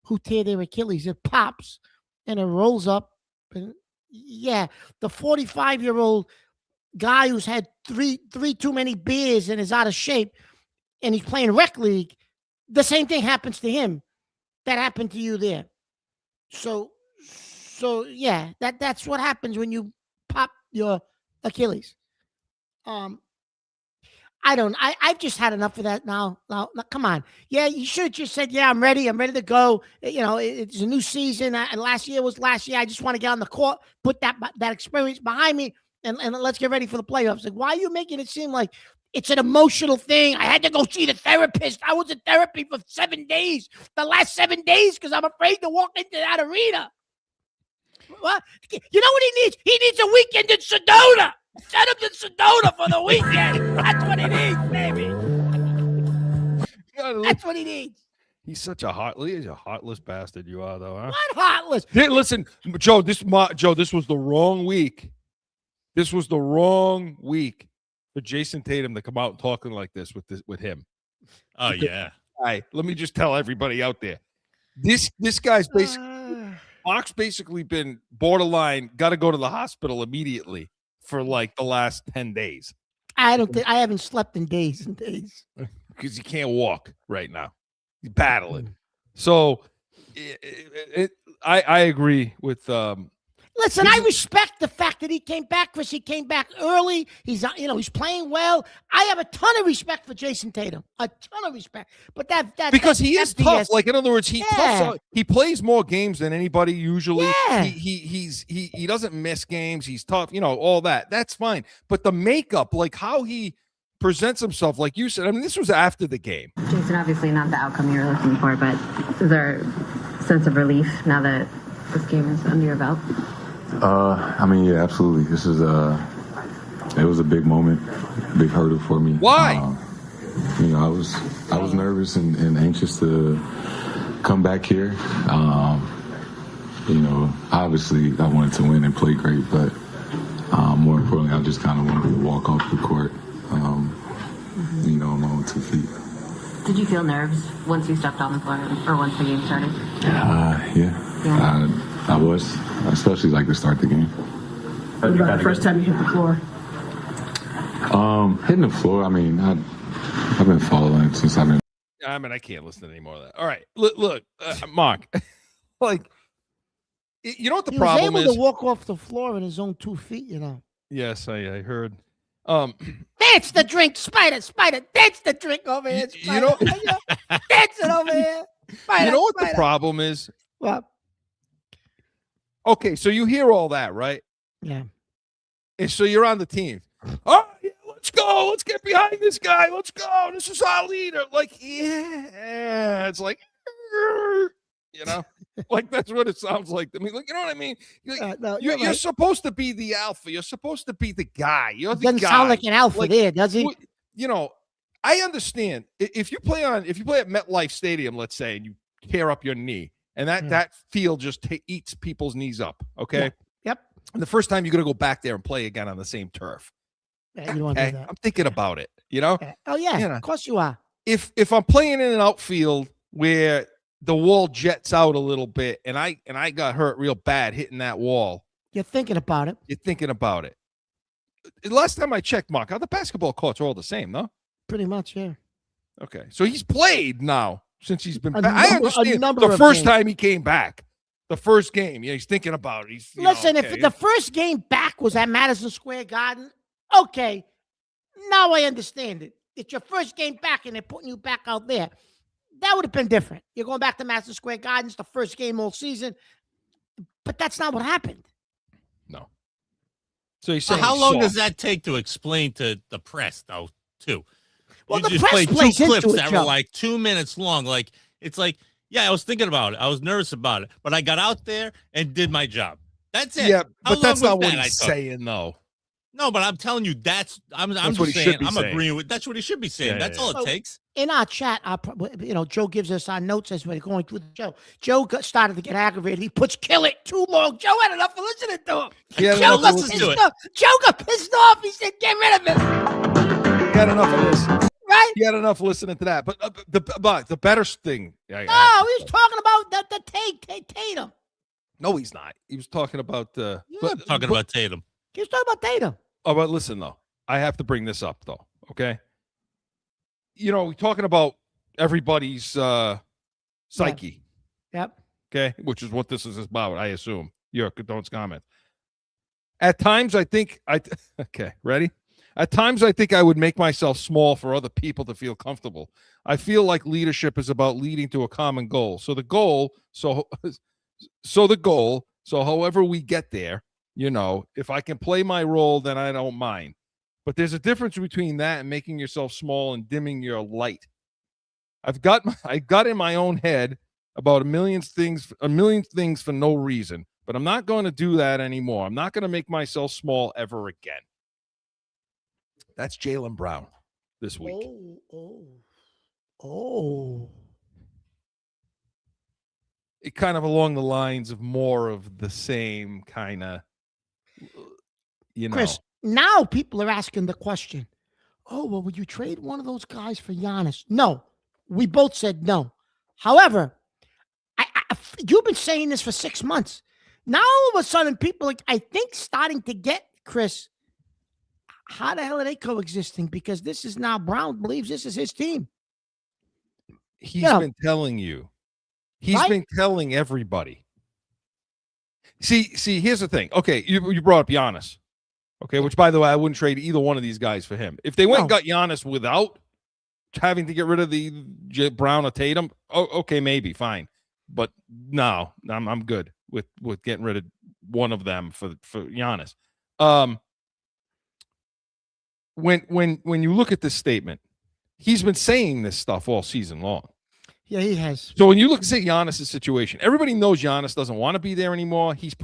S2: who tear their Achilles. It pops and it rolls up. And yeah, the 45-year-old guy who's had three too many beers and is out of shape and he's playing rec league, the same thing happens to him that happened to you there. So yeah, that's what happens when you pop your Achilles. I've just had enough of that now. Now, come on. Yeah, you should have just said, yeah, I'm ready to go. It's a new season. And last year was last year. I just want to get on the court, put that experience behind me, and let's get ready for the playoffs. Like, why are you making it seem like it's an emotional thing? I had to go see the therapist. I was in therapy for 7 days, the last 7 days, because I'm afraid to walk into that arena. What? You know what he needs? He needs a weekend in Sedona. Send him to Sedona for the weekend. That's what he needs, baby. That's what he needs.
S3: He's such a heartless bastard you are, though, huh?
S2: What heartless?
S3: Hey, listen, Joe, this was the wrong week. This was the wrong week for Jason Tatum to come out talking like this with him.
S4: Oh, yeah.
S3: All right, let me just tell everybody out there. This guy's basically Mark's basically been borderline, got to go to the hospital immediately for like the last 10 days.
S2: I haven't slept in days and days.
S3: Because he can't walk right now. He's battling. So I agree with
S2: Listen, I respect the fact that he came back, Chris. He came back early. He's he's playing well. I have a ton of respect for Jason Tatum. A ton of respect. But
S3: because he is tough.
S2: BS.
S3: Like, in other words, he plays more games than anybody usually.
S2: Yeah.
S3: He doesn't miss games. He's tough. All that. That's fine. But the makeup, like how he presents himself, like you said. I mean, this was after the game.
S11: Jason, obviously not the outcome you were looking for, but is there a sense of relief now that this game is under your belt?
S9: I mean, yeah, absolutely. This is it was a big moment, big hurdle for me.
S3: Why?
S9: I was nervous and anxious to come back here. Obviously I wanted to win and play great, but more importantly, I just kind of wanted to walk off the court, on my own 2 feet.
S11: Did you feel nerves once you stepped on the floor or once the game started?
S9: Yeah. I was, especially like to start the game.
S12: What about the first time you hit the floor?
S9: Hitting the floor, I mean, I've been following since I've been.
S3: I mean, I can't listen to any more of that. All right, look, Mark, like, you know what the problem
S2: was
S3: is?
S2: able to walk off the floor in his own 2 feet.
S3: Yes, I heard.
S2: That's the drink, Spider. That's the drink over here. Spider. That's it over here. Spider,
S3: you know what
S2: Spider.
S3: the problem is?
S2: What?
S3: Okay, so you hear all that, right?
S2: Yeah.
S3: And so you're on the team. Oh, yeah, let's go. Let's get behind this guy. Let's go. This is our leader. Like, yeah. It's like, like that's what it sounds like to me. Like, you know what I mean? You're supposed to be the alpha. You're supposed to be the guy. You're the
S2: Doesn't
S3: guy.
S2: sound like an alpha there, does he?
S3: I understand. If you play at MetLife Stadium, let's say, and you tear up your knee, and that field just eats people's knees up, okay?
S2: Yeah. Yep.
S3: And the first time you're going to go back there and play again on the same turf.
S2: Yeah, you don't want to do that.
S3: I'm thinking about it,
S2: Yeah. Oh, yeah, of course you are.
S3: If I'm playing in an outfield where the wall jets out a little bit and I got hurt real bad hitting that wall.
S2: You're thinking about it.
S3: You're thinking about it. Last time I checked, Mark, the basketball courts are all the same, no?
S2: Pretty much, yeah.
S3: Okay. So he's played now since he's been back. I understand
S2: the
S3: first time he came back. The first game. Yeah, he's thinking about it.
S2: If the first game back was at Madison Square Garden, okay, now I understand it. It's your first game back and they're putting you back out there. That would have been different. You're going back to Madison Square Garden. It's the first game all season. But that's not what happened.
S3: No. So you're saying
S4: how long does that take to explain to the press, though, too?
S2: Well,
S4: you
S2: the
S4: just
S2: press
S4: played
S2: plays
S4: two clips
S2: into it,
S4: that
S2: Joe.
S4: were like 2 minutes long. Like, it's like, yeah, I was thinking about it. I was nervous about it. But I got out there and did my job. That's it.
S3: Yeah,
S4: How
S3: but that's
S4: long
S3: not
S4: was
S3: what
S4: that
S3: he's
S4: I took?
S3: saying, though.
S4: No, but I'm telling you, I'm
S3: That's what
S4: just
S3: he
S4: saying,
S3: should be
S4: I'm
S3: saying.
S4: agreeing with, that's what he should be saying. That's all it takes.
S2: In our chat, Joe gives us our notes as we're going through the show. Joe started to get aggravated. He puts "kill it" too long. Joe had enough of listening to him. Joe got pissed off. Joe got pissed off. He said, "Get rid of it."
S3: He had enough of this.
S2: Right?
S3: He had enough listening to that. But the better thing.
S2: He was talking about the Tatum.
S3: No, he's not. He was talking about
S4: Talking about Tatum.
S2: He was talking about Tatum.
S3: Oh, but listen, though. I have to bring this up, though. Okay? We're talking about everybody's psyche.
S2: Yep.
S3: Okay? Which is what this is about, I assume. Don't comment. At times, I think okay, ready? At times, I think I would make myself small for other people to feel comfortable. I feel like leadership is about leading to a common goal. So however we get there, if I can play my role, then I don't mind. But there's a difference between that and making yourself small and dimming your light. I got in my own head about a million things for no reason, but I'm not going to do that anymore. I'm not going to make myself small ever again. That's Jaylen Brown this week.
S2: Oh.
S3: It kind of along the lines of more of the same kind of,
S2: Chris, now people are asking the question, would you trade one of those guys for Giannis? No. We both said no. However, you've been saying this for 6 months. Now, all of a sudden, people I think starting to get, Chris, how the hell are they coexisting? Because this is now Brown believes this is his team.
S3: He's been telling you. He's been telling everybody. See, here's the thing. Okay, you brought up Giannis. Okay, which, by the way, I wouldn't trade either one of these guys for him. If they went and got Giannis without having to get rid of the Brown or Tatum, okay, maybe, fine. But no, I'm good with getting rid of one of them for Giannis. When you look at this statement, he's been saying this stuff all season long.
S2: Yeah, he has.
S3: So when you look at Giannis' situation, everybody knows Giannis doesn't want to be there anymore. He's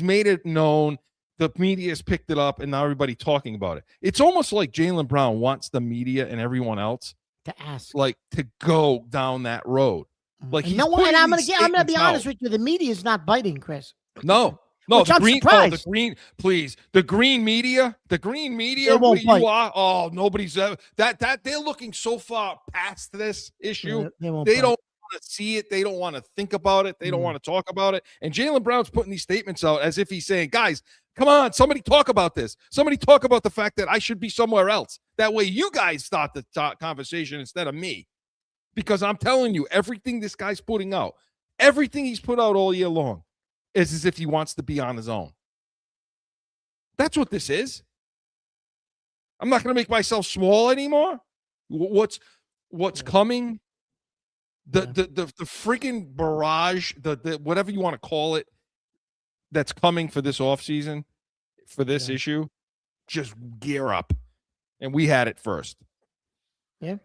S3: made it known. The media has picked it up, and now everybody talking about it. It's almost like Jaylen Brown wants the media and everyone else
S2: to ask,
S3: like, to go down that road. Like,
S2: and I'm gonna be honest with you. The media is not biting, Chris.
S3: No,
S2: Which I'm surprised.
S3: The green media.
S2: They won't bite.
S3: Nobody's ever that they're looking so far past this issue.
S2: They won't
S3: They
S2: bite.
S3: don't want to see it. They don't want to think about it. They don't want to talk about it. And Jaylen Brown's putting these statements out as if he's saying, guys, come on, somebody talk about this. Somebody talk about the fact that I should be somewhere else. That way you guys start the conversation instead of me. Because I'm telling you, everything this guy's putting out, everything he's put out all year long, is as if he wants to be on his own. That's what this is. I'm not going to make myself small anymore. What's coming? The freaking barrage, the whatever you want to call it, that's coming for this offseason, for this issue, just gear up. And we had it first.
S2: Yeah.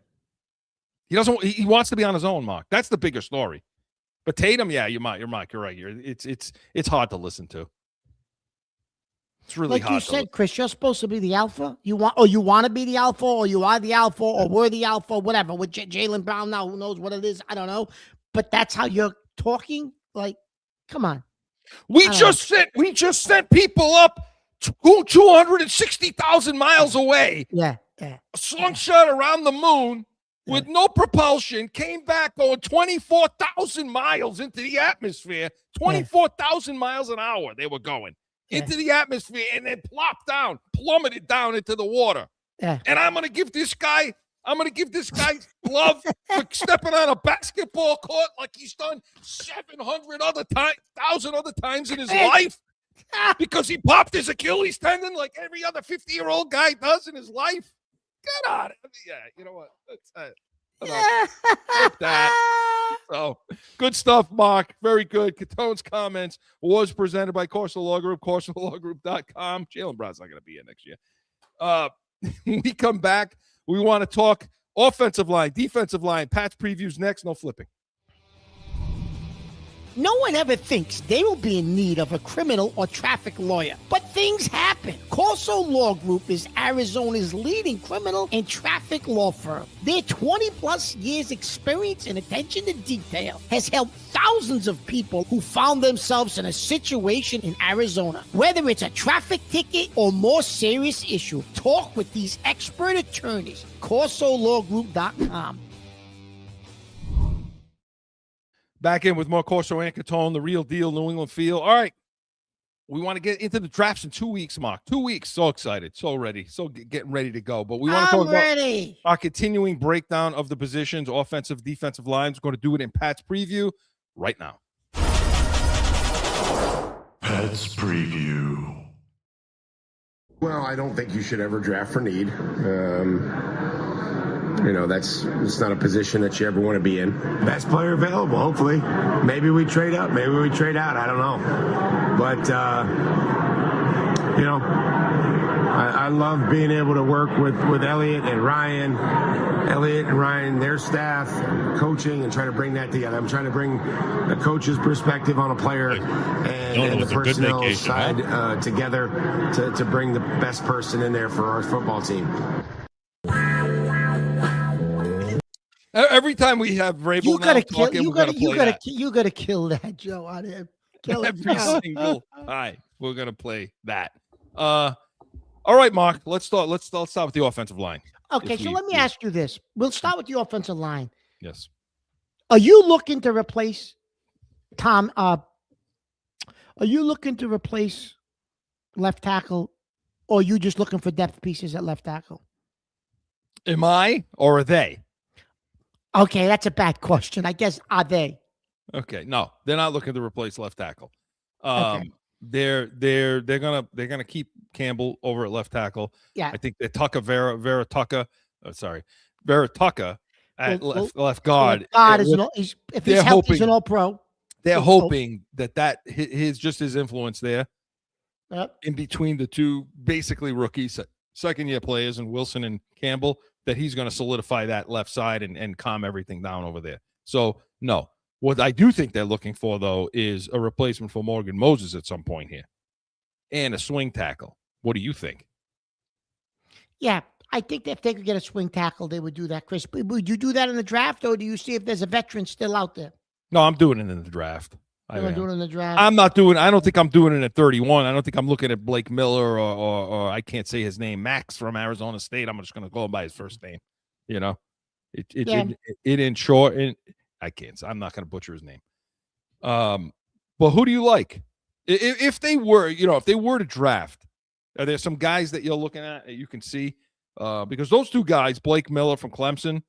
S3: He wants to be on his own, Mark. That's the bigger story. But Tatum, yeah, you're Mike. You're right. It's hard to listen to. It's really
S2: like
S3: hard.
S2: You said, Chris, you're supposed to be the alpha. You want to be the alpha, or you are the alpha, or we're the alpha, whatever. With Jaylen Brown now, who knows what it is? I don't know. But that's how you're talking. Like, come on.
S3: We just sent people up 260,000 miles away.
S2: Yeah.
S3: A slingshot around the moon. With no propulsion, came back going 24,000 miles into the atmosphere. 24,000 miles an hour they were going into the atmosphere, and then plummeted down into the water.
S2: Yeah.
S3: And I'm going to give this guy love for stepping on a basketball court like he's done 1,000 other times in his life because he popped his Achilles tendon like every other 50-year-old guy does in his life. Get on it. Yeah, you know what? That's that. So good stuff, Mark. Very good. Catone's comments was presented by Course of the Law Group, courseofthelaw.com. Jaylen Brown's not going to be in next year. We come back. We want to talk offensive line, defensive line. Pat's previews next. No flipping.
S2: No one ever thinks they will be in need of a criminal or traffic lawyer, but things happen. Corso Law Group is Arizona's leading criminal and traffic law firm. Their 20-plus years experience and attention to detail has helped thousands of people who found themselves in a situation in Arizona. Whether it's a traffic ticket or more serious issue, talk with these expert attorneys. CorsoLawGroup.com.
S3: Back in with more Corso and Catone, the real deal, New England feel. All right. We want to get into the drafts in 2 weeks, Mark. 2 weeks. So excited. So ready. So getting ready to go. But we want to talk about our continuing breakdown of the positions, offensive, defensive lines. We're going to do it in Pat's preview right now.
S13: Pat's preview.
S14: Well, I don't think you should ever draft for need. It's not a position that you ever want to be in. Best player available, hopefully. Maybe we trade up, maybe we trade out. I don't know. But, I love being able to work with Elliot and Ryan, their staff, coaching, and try to bring that together. I'm trying to bring the coach's perspective on a player and the personnel side together to bring the best person in there for our football team.
S3: Every time we have Vrabel, you
S2: gotta kill that, Joe. Out of
S3: every single time we're gonna play that. All right, Mark. Let's start with the offensive line.
S2: Okay, so let me ask you this. We'll start with the offensive line.
S3: Yes.
S2: Are you looking to replace Tom? Are you looking to replace left tackle, or are you just looking for depth pieces at left tackle?
S3: Am I, or are they?
S2: Okay, that's a bad question. I guess, are they?
S3: Okay, no, they're not looking to replace left tackle. They're gonna keep Campbell over at left tackle.
S2: Yeah.
S3: I think they Tucker Vera Tucker. Vera Tucker at left guard.
S2: God is if he's healthy, he's an all-pro.
S3: They're hoping that his influence there in between the two basically rookies, second-year players, and Wilson and Campbell, that he's going to solidify that left side and calm everything down over there. So, no. What I do think they're looking for, though, is a replacement for Morgan Moses at some point here and a swing tackle. What do you think?
S2: Yeah, I think that if they could get a swing tackle, they would do that, Chris. But would you do that in the draft, or do you see if there's a veteran still out there?
S3: No, I'm doing it in the draft.
S2: I
S3: don't think I'm doing it at 31. I don't think I'm looking at Blake Miller or I can't say his name, Max from Arizona State. I'm just going to call him by his first name. You know, in short, I can't. I'm not going to butcher his name. But who do you like? If they were, if they were to draft, are there some guys that you're looking at that you can see? Because those two guys, Blake Miller from Clemson,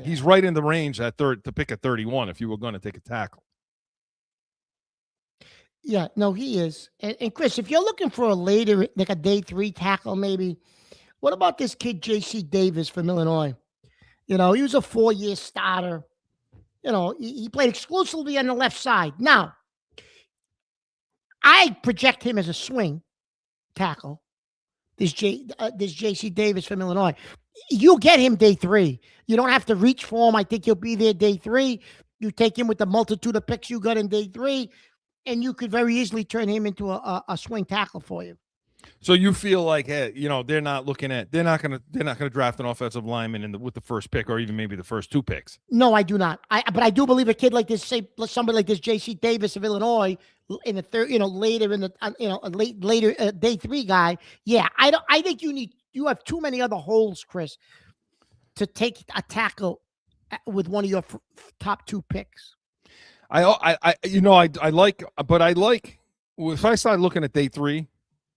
S3: he's right in the range at third to pick at 31 if you were going to take a tackle.
S2: Yeah, no, he is. And Chris, if you're looking for a later, like a day 3 tackle, maybe, what about this kid, J.C. Davis from Illinois? He was a 4-year starter. He played exclusively on the left side. Now, I project him as a swing tackle. This J.C. Davis from Illinois. You'll get him day 3. You don't have to reach for him. I think he'll be there day 3. You take him with the multitude of picks you got in day 3, and you could very easily turn him into a swing tackle for you.
S3: So you feel like, hey, they're not going to draft an offensive lineman with the first pick or even maybe the first 2 picks.
S2: No, I do not. But I do believe a kid like this, say somebody like this J.C. Davis of Illinois, in the third, later in the, later day 3 guy. Yeah, I think you have too many other holes, Chris, to take a tackle with one of your top 2 picks.
S3: I like if I start looking at day 3.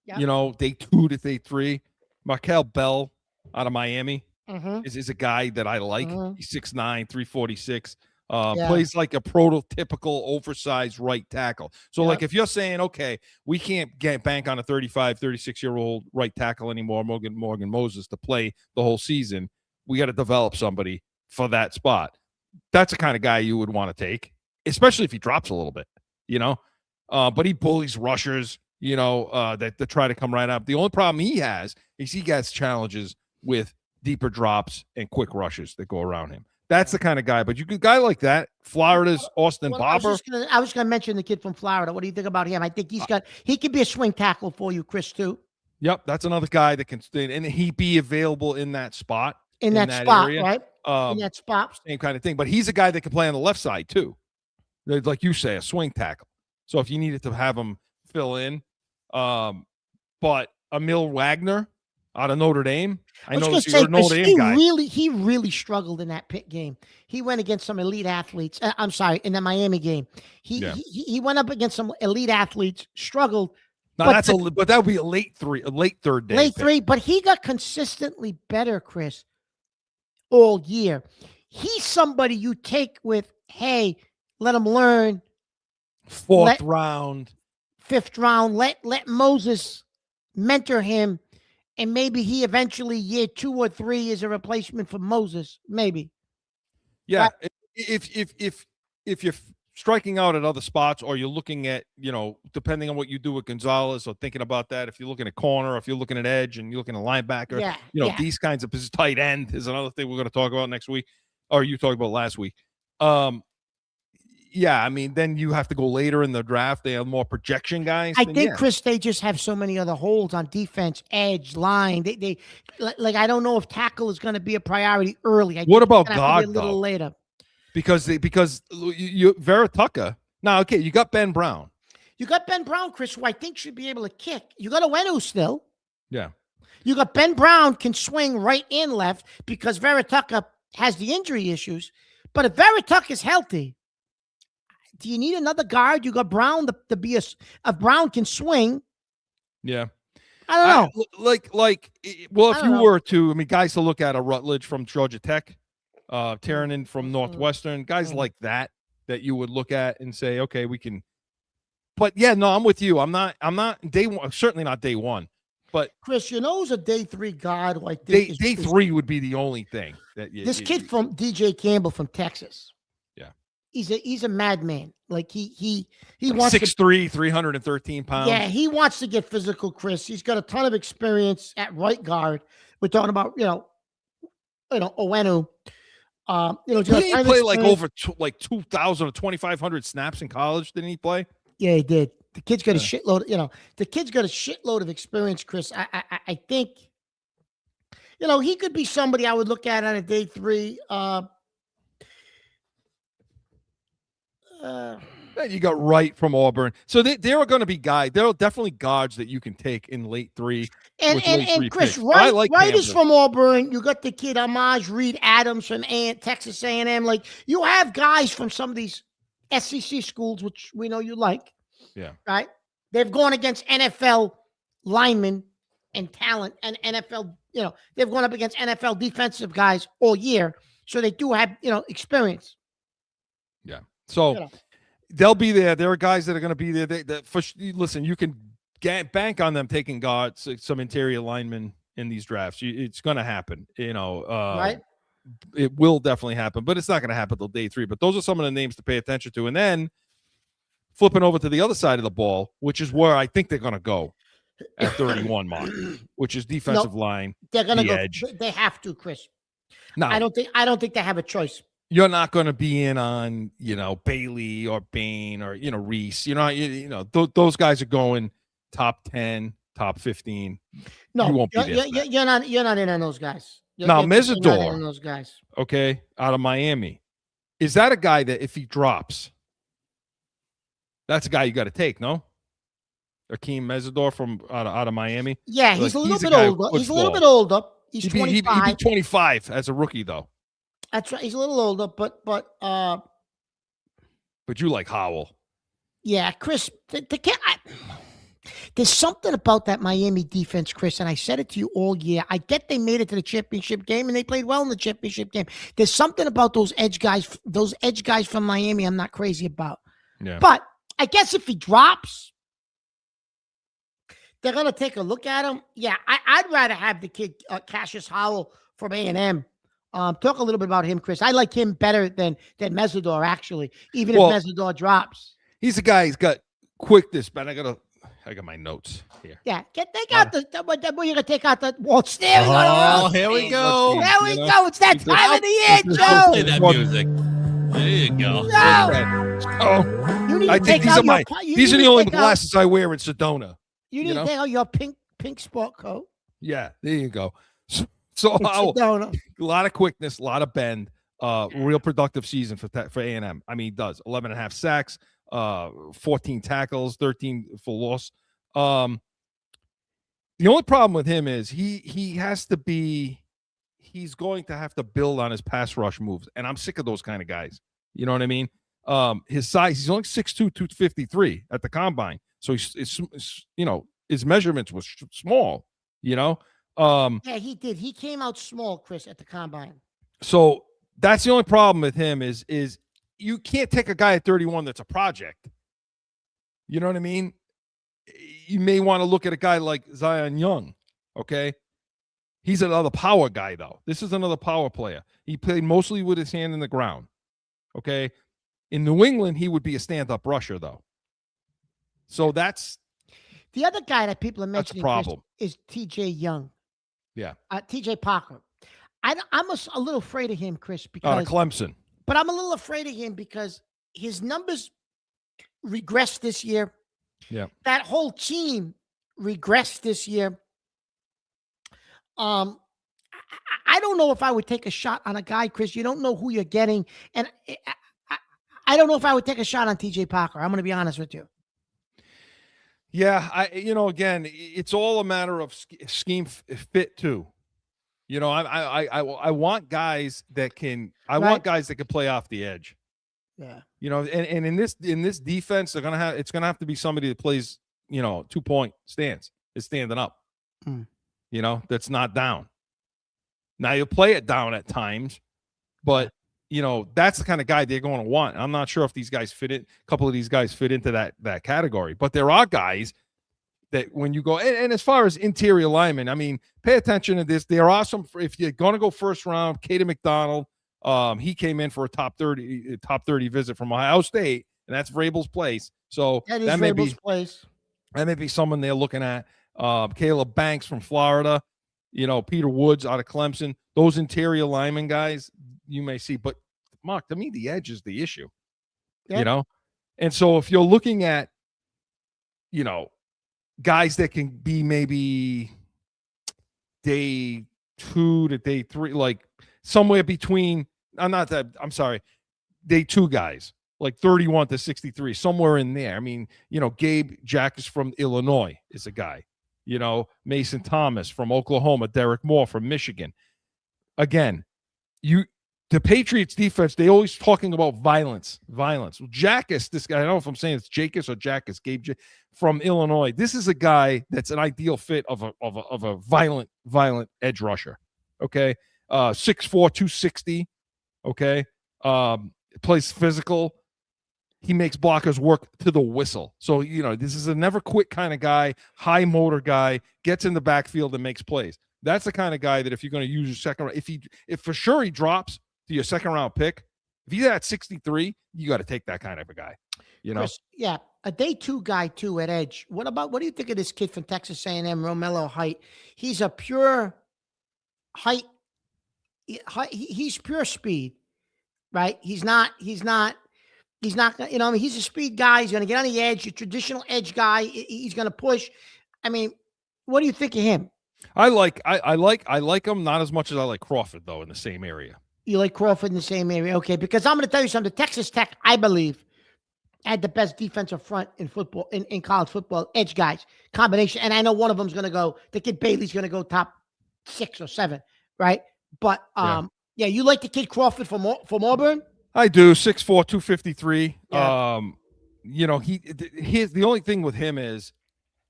S3: Yep. Day 2 to day 3, Markel Bell out of Miami is a guy that I like. He's 6'9", 346. Plays like a prototypical oversized right tackle. So, like, if you're saying, okay, we can't bank on a 35, 36-year-old right tackle anymore, Morgan Moses, to play the whole season, we got to develop somebody for that spot. That's the kind of guy you would want to take, especially if he drops a little bit, but he bullies rushers. That try to come right up. The only problem he has is he gets challenges with deeper drops and quick rushes that go around him. That's the kind of guy. But you could guy like that. Florida's Austin Barber.
S2: I was going to mention the kid from Florida. What do you think about him? I think he could be a swing tackle for you, Chris, too.
S3: Yep, that's another guy that can stay, and he be available in that spot.
S2: In that spot,
S3: area.
S2: Right? In that spot.
S3: Same kind of thing. But he's a guy that can play on the left side too. Like you say, a swing tackle. So if you needed to have him fill in. But Emil Wagner out of Notre Dame. I know you're a Notre Dame guy.
S2: He really struggled in that Pitt game. He went against some elite athletes. In the Miami game. He went up against some elite athletes, struggled.
S3: No, but that would be a late third day.
S2: Late 3, but he got consistently better, Chris, all year. He's somebody you take with, hey, let him learn.
S3: 4th round.
S2: 5th round, let Moses mentor him, and maybe he eventually year 2 or 3 is a replacement for Moses. Maybe.
S3: Yeah, but if you're striking out at other spots, or you're looking at depending on what you do with Gonzalez, or thinking about that, if you're looking at corner, or if you're looking at edge, and you're looking at linebacker, these kinds of tight end is another thing we're going to talk about next week, or you talked about last week. Yeah, I mean, then you have to go later in the draft. They have more projection guys.
S2: I think, Chris, they just have so many other holes on defense, edge, line. They I don't know if tackle is going to be a priority early.
S3: What about guard,
S2: a little later?
S3: Because you Vera Tucker. Now, okay, you got Ben Brown.
S2: You got Ben Brown, Chris, who I think should be able to kick. You got Owenu still.
S3: Yeah.
S2: You got Ben Brown can swing right and left because Vera Tucker has the injury issues. But if Vera Tucker's healthy, do you need another guard? You got Brown to be if Brown can swing.
S3: Yeah.
S2: I don't know.
S3: If you were to, guys to look at a Rutledge from Georgia Tech, Tiernan from Northwestern, guys like that that you would look at and say, okay, we can. But yeah, no, I'm with you. I'm not day one. Certainly not day one. But
S2: Chris, who's a day 3 guard like this?
S3: Day 3 would be the only thing that
S2: this kid from DJ Campbell from Texas.
S3: Yeah,
S2: he's a madman. Like he wants
S3: 6'3", 313 pounds.
S2: Yeah, he wants to get physical, Chris. He's got a ton of experience at right guard. We're talking about Owenu.
S3: Didn't he play like over 2,000 or 2,500 snaps in college? Didn't he play?
S2: Yeah, he did. The kid's got a shitload. The kid's got a shitload of experience, Chris. I think, he could be somebody I would look at on a day 3.
S3: You got Wright from Auburn, so there are going to be guys. There are definitely guards that you can take in late 3.
S2: And Chris, Wright is from Auburn. You got the kid Amaj Reed Adams from Texas A&M. Like, you have guys from some of these SEC schools, which we know you like.
S3: Yeah.
S2: Right. They've gone against NFL linemen and talent, and NFL. They've gone up against NFL defensive guys all year, so they do have experience.
S3: Yeah. So they'll be there. There are guys that are going to be there. Listen, you can bank on them taking guards, some interior linemen in these drafts. It's going to happen. Right. It will definitely happen, but it's not going to happen till day 3. But those are some of the names to pay attention to, and then flipping over to the other side of the ball, which is where I think they're going to go at 31 mark, which is defensive line.
S2: They're going to go.
S3: Edge.
S2: They have to, Chris.
S3: No,
S2: I don't think they have a choice.
S3: You're not going to be in on Bailey or Bain or Reese. Those guys are going top 10, top 15.
S2: No,
S3: you won't be
S2: you're not in on those guys.
S3: Now
S2: Mesidor, those guys.
S3: Okay, out of Miami, is that a guy that if he drops? That's a guy you got to take, no? Akeem Mesidor from out of Miami.
S2: Yeah, he's a little bit older. He's a little bit older. He's 25.
S3: He'd be 25 as a rookie, though.
S2: That's right. He's a little older, but
S3: you like Howell.
S2: Yeah, Chris. There's something about that Miami defense, Chris, and I said it to you all year. I get they made it to the championship game and they played well in the championship game. There's something about those edge guys from Miami I'm not crazy about.
S3: Yeah.
S2: But I guess if he drops, they're going to take a look at him. Yeah, I'd rather have the kid Cassius Howell from A&M. Talk a little bit about him, Chris. I like him better than Mesidor, actually, even if Mesidor drops.
S3: He's a guy, he's got quickness, but I got my notes here.
S2: Yeah, take out you're going to take out the waltz there.
S4: Here we go.
S2: There we go. It's that time of the year, Joe.
S4: Play that music. There you go.
S2: You need to take
S3: these
S2: out
S3: are these are the only glasses I wear in Sedona.
S2: You need to take out your pink sport coat.
S3: Yeah, there you go. So a lot of quickness, a lot of bend. Real productive season for A&M. I mean, he does 11.5 sacks, 14 tackles, 13 for loss. The only problem with him is he's going to have to build on his pass rush moves, and I'm sick of those kind of guys. You know what I mean? His size, he's only 6'2", 253 at the combine, so his measurements was small.
S2: Yeah, he did. He came out small, Chris, at the combine.
S3: So that's the only problem with him is you can't take a guy at 31 that's a project. You know what I mean? You may want to look at a guy like Zion Young, okay? He's another power guy, though. This is another power player. He played mostly with his hand in the ground, okay? In New England, he would be a stand-up rusher, though. So that's...
S2: The other guy that people are mentioning is T.J. Young.
S3: Yeah.
S2: T.J. Parker. I'm a little afraid of him, Chris, because...
S3: Out of Clemson.
S2: But I'm a little afraid of him because his numbers regressed this year.
S3: Yeah.
S2: That whole team regressed this year. I don't know if I would take a shot on a guy, Chris. You don't know who you're getting. And I don't know if I would take a shot on T.J. Parker. I'm going to be honest with you.
S3: Yeah, again, it's all a matter of scheme fit too. I want guys that can. Want guys that can play off the edge.
S2: Yeah.
S3: And in this defense, it's gonna have to be somebody that plays 2-point stance, is standing up. That's not down. Now you play it down at times, but that's the kind of guy they're going to want. I'm not sure if these guys fit in. A couple of these guys fit into that category, but there are guys that when you go, and as far as interior linemen, I mean, pay attention to this. There are some, if you're going to go first round, Caden McDonald, he came in for a top 30 visit from Ohio State, and that's Vrabel's place. So that may be someone they're looking at. Caleb Banks from Florida, Peter Woods out of Clemson. Those interior lineman guys you may see, but Mark, to me, the edge is the issue, And so if you're looking at, guys that can be maybe day 2 to day 3, like somewhere between, day 2 guys, like 31 to 63, somewhere in there. I mean, Gabe Jackus from Illinois is a guy, Mason Thomas from Oklahoma, Derek Moore from Michigan. Again, the Patriots defense, they always talking about violence. Well, Jackus, this guy, I don't know if I'm saying it's Jackus or Jackus, Gabe from Illinois. This is a guy that's an ideal fit of a violent edge rusher. Okay. 6'4", 260. Okay. Plays physical. He makes blockers work to the whistle. So, this is a never quit kind of guy, high motor guy, gets in the backfield and makes plays. That's the kind of guy that if you're going to use your second round, if for sure he drops to your second round pick, if he's at 63, you got to take that kind of a guy.
S2: Chris, yeah, a day 2 guy too at edge. What do you think of this kid from Texas A&M, Romello Height? He's a pure height. He's pure speed, right? He's not. He's a speed guy. He's going to get on the edge. A traditional edge guy. He's going to push. I mean, what do you think of him?
S3: I like him not as much as I like Crawford though in the same area.
S2: You like Crawford in the same area, okay? Because I'm going to tell you something. Texas Tech, I believe, had the best defensive front in football in college football. Edge guys combination, and I know one of them's going to go. The kid Bailey's going to go top 6 or 7, right? But you like the kid Crawford from Auburn?
S3: I do. 6'4", 253.
S2: Yeah.
S3: The only thing with him is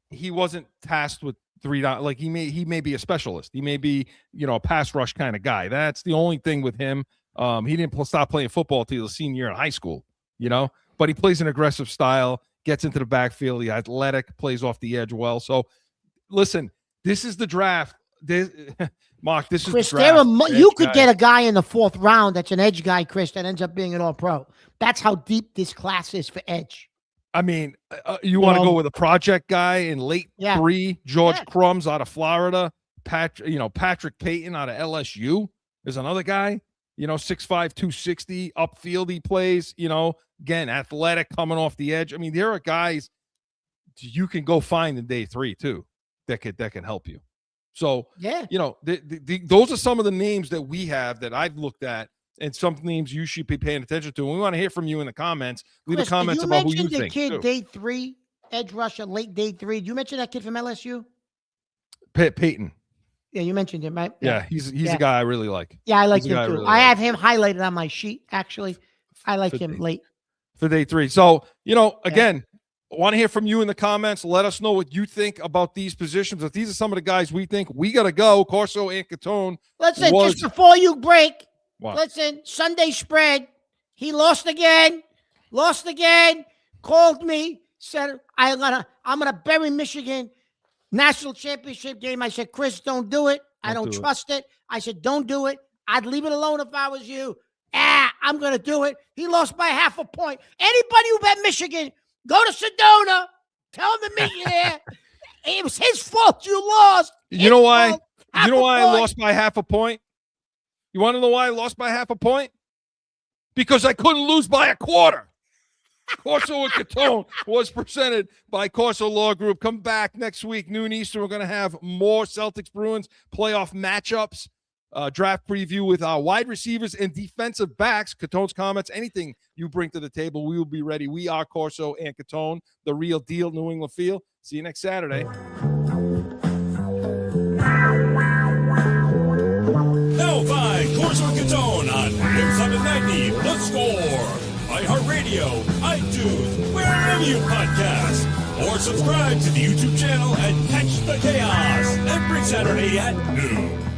S3: he wasn't tasked with 3 down. Like he may be a specialist. He may be, a pass rush kind of guy. That's the only thing with him. He didn't stop playing football till his senior year in high school, but he plays an aggressive style, gets into the backfield. He's athletic, plays off the edge well. So listen, this is the draft. Mark, this is
S2: Chris,
S3: the draft.
S2: You could get a guy in the 4th round that's an edge guy, Chris, that ends up being an all-pro. That's how deep this class is for edge.
S3: I mean, you want to go with a project guy in late 3, George Crumbs out of Florida, Patrick Payton out of LSU is another guy, 6'5", 260, upfield he plays, again, athletic coming off the edge. I mean, there are guys you can go find in day 3 too that can help you. So, those are some of the names that we have that I've looked at and some names you should be paying attention to. And we want to hear from you in the comments. Leave the comments about who you think. You mentioned
S2: the kid day 3, edge rusher, late day 3. Did you mention that kid from LSU?
S3: Peyton.
S2: Yeah, you mentioned him, right?
S3: Yeah, he's a guy I really like.
S2: Yeah, I like him too. Really I have him highlighted on my sheet, actually. I like him late.
S3: For day 3. So, again, I want to hear from you in the comments. Let us know what you think about these positions. If these are some of the guys we think we got to go, Corso and Catone.
S2: Listen, just before you break,
S3: what?
S2: Listen, Sunday spread. He lost again. Called me, said I'm gonna bury Michigan. National championship game. I said, Chris, don't do it. I don't trust it. I said, don't do it. I'd leave it alone if I was you. I'm gonna do it. He lost by half a point. Anybody who bet Michigan, go to Sedona. Tell him to meet you there. It was his fault you lost.
S3: You know why? I lost by half a point? You want to know why I lost by half a point? Because I couldn't lose by a quarter. Corso and Catone was presented by Corso Law Group. Come back next week, noon Eastern. We're going to have more Celtics Bruins playoff matchups, draft preview with our wide receivers and defensive backs. Catone's comments, anything you bring to the table, we will be ready. We are Corso and Catone, the real deal, New England Feel. See you next Saturday.
S13: Now find Corso and Catone on AM 790, The Score, iHeartRadio, iTunes, wherever you podcast. Or subscribe to the YouTube channel and catch the chaos every Saturday at noon.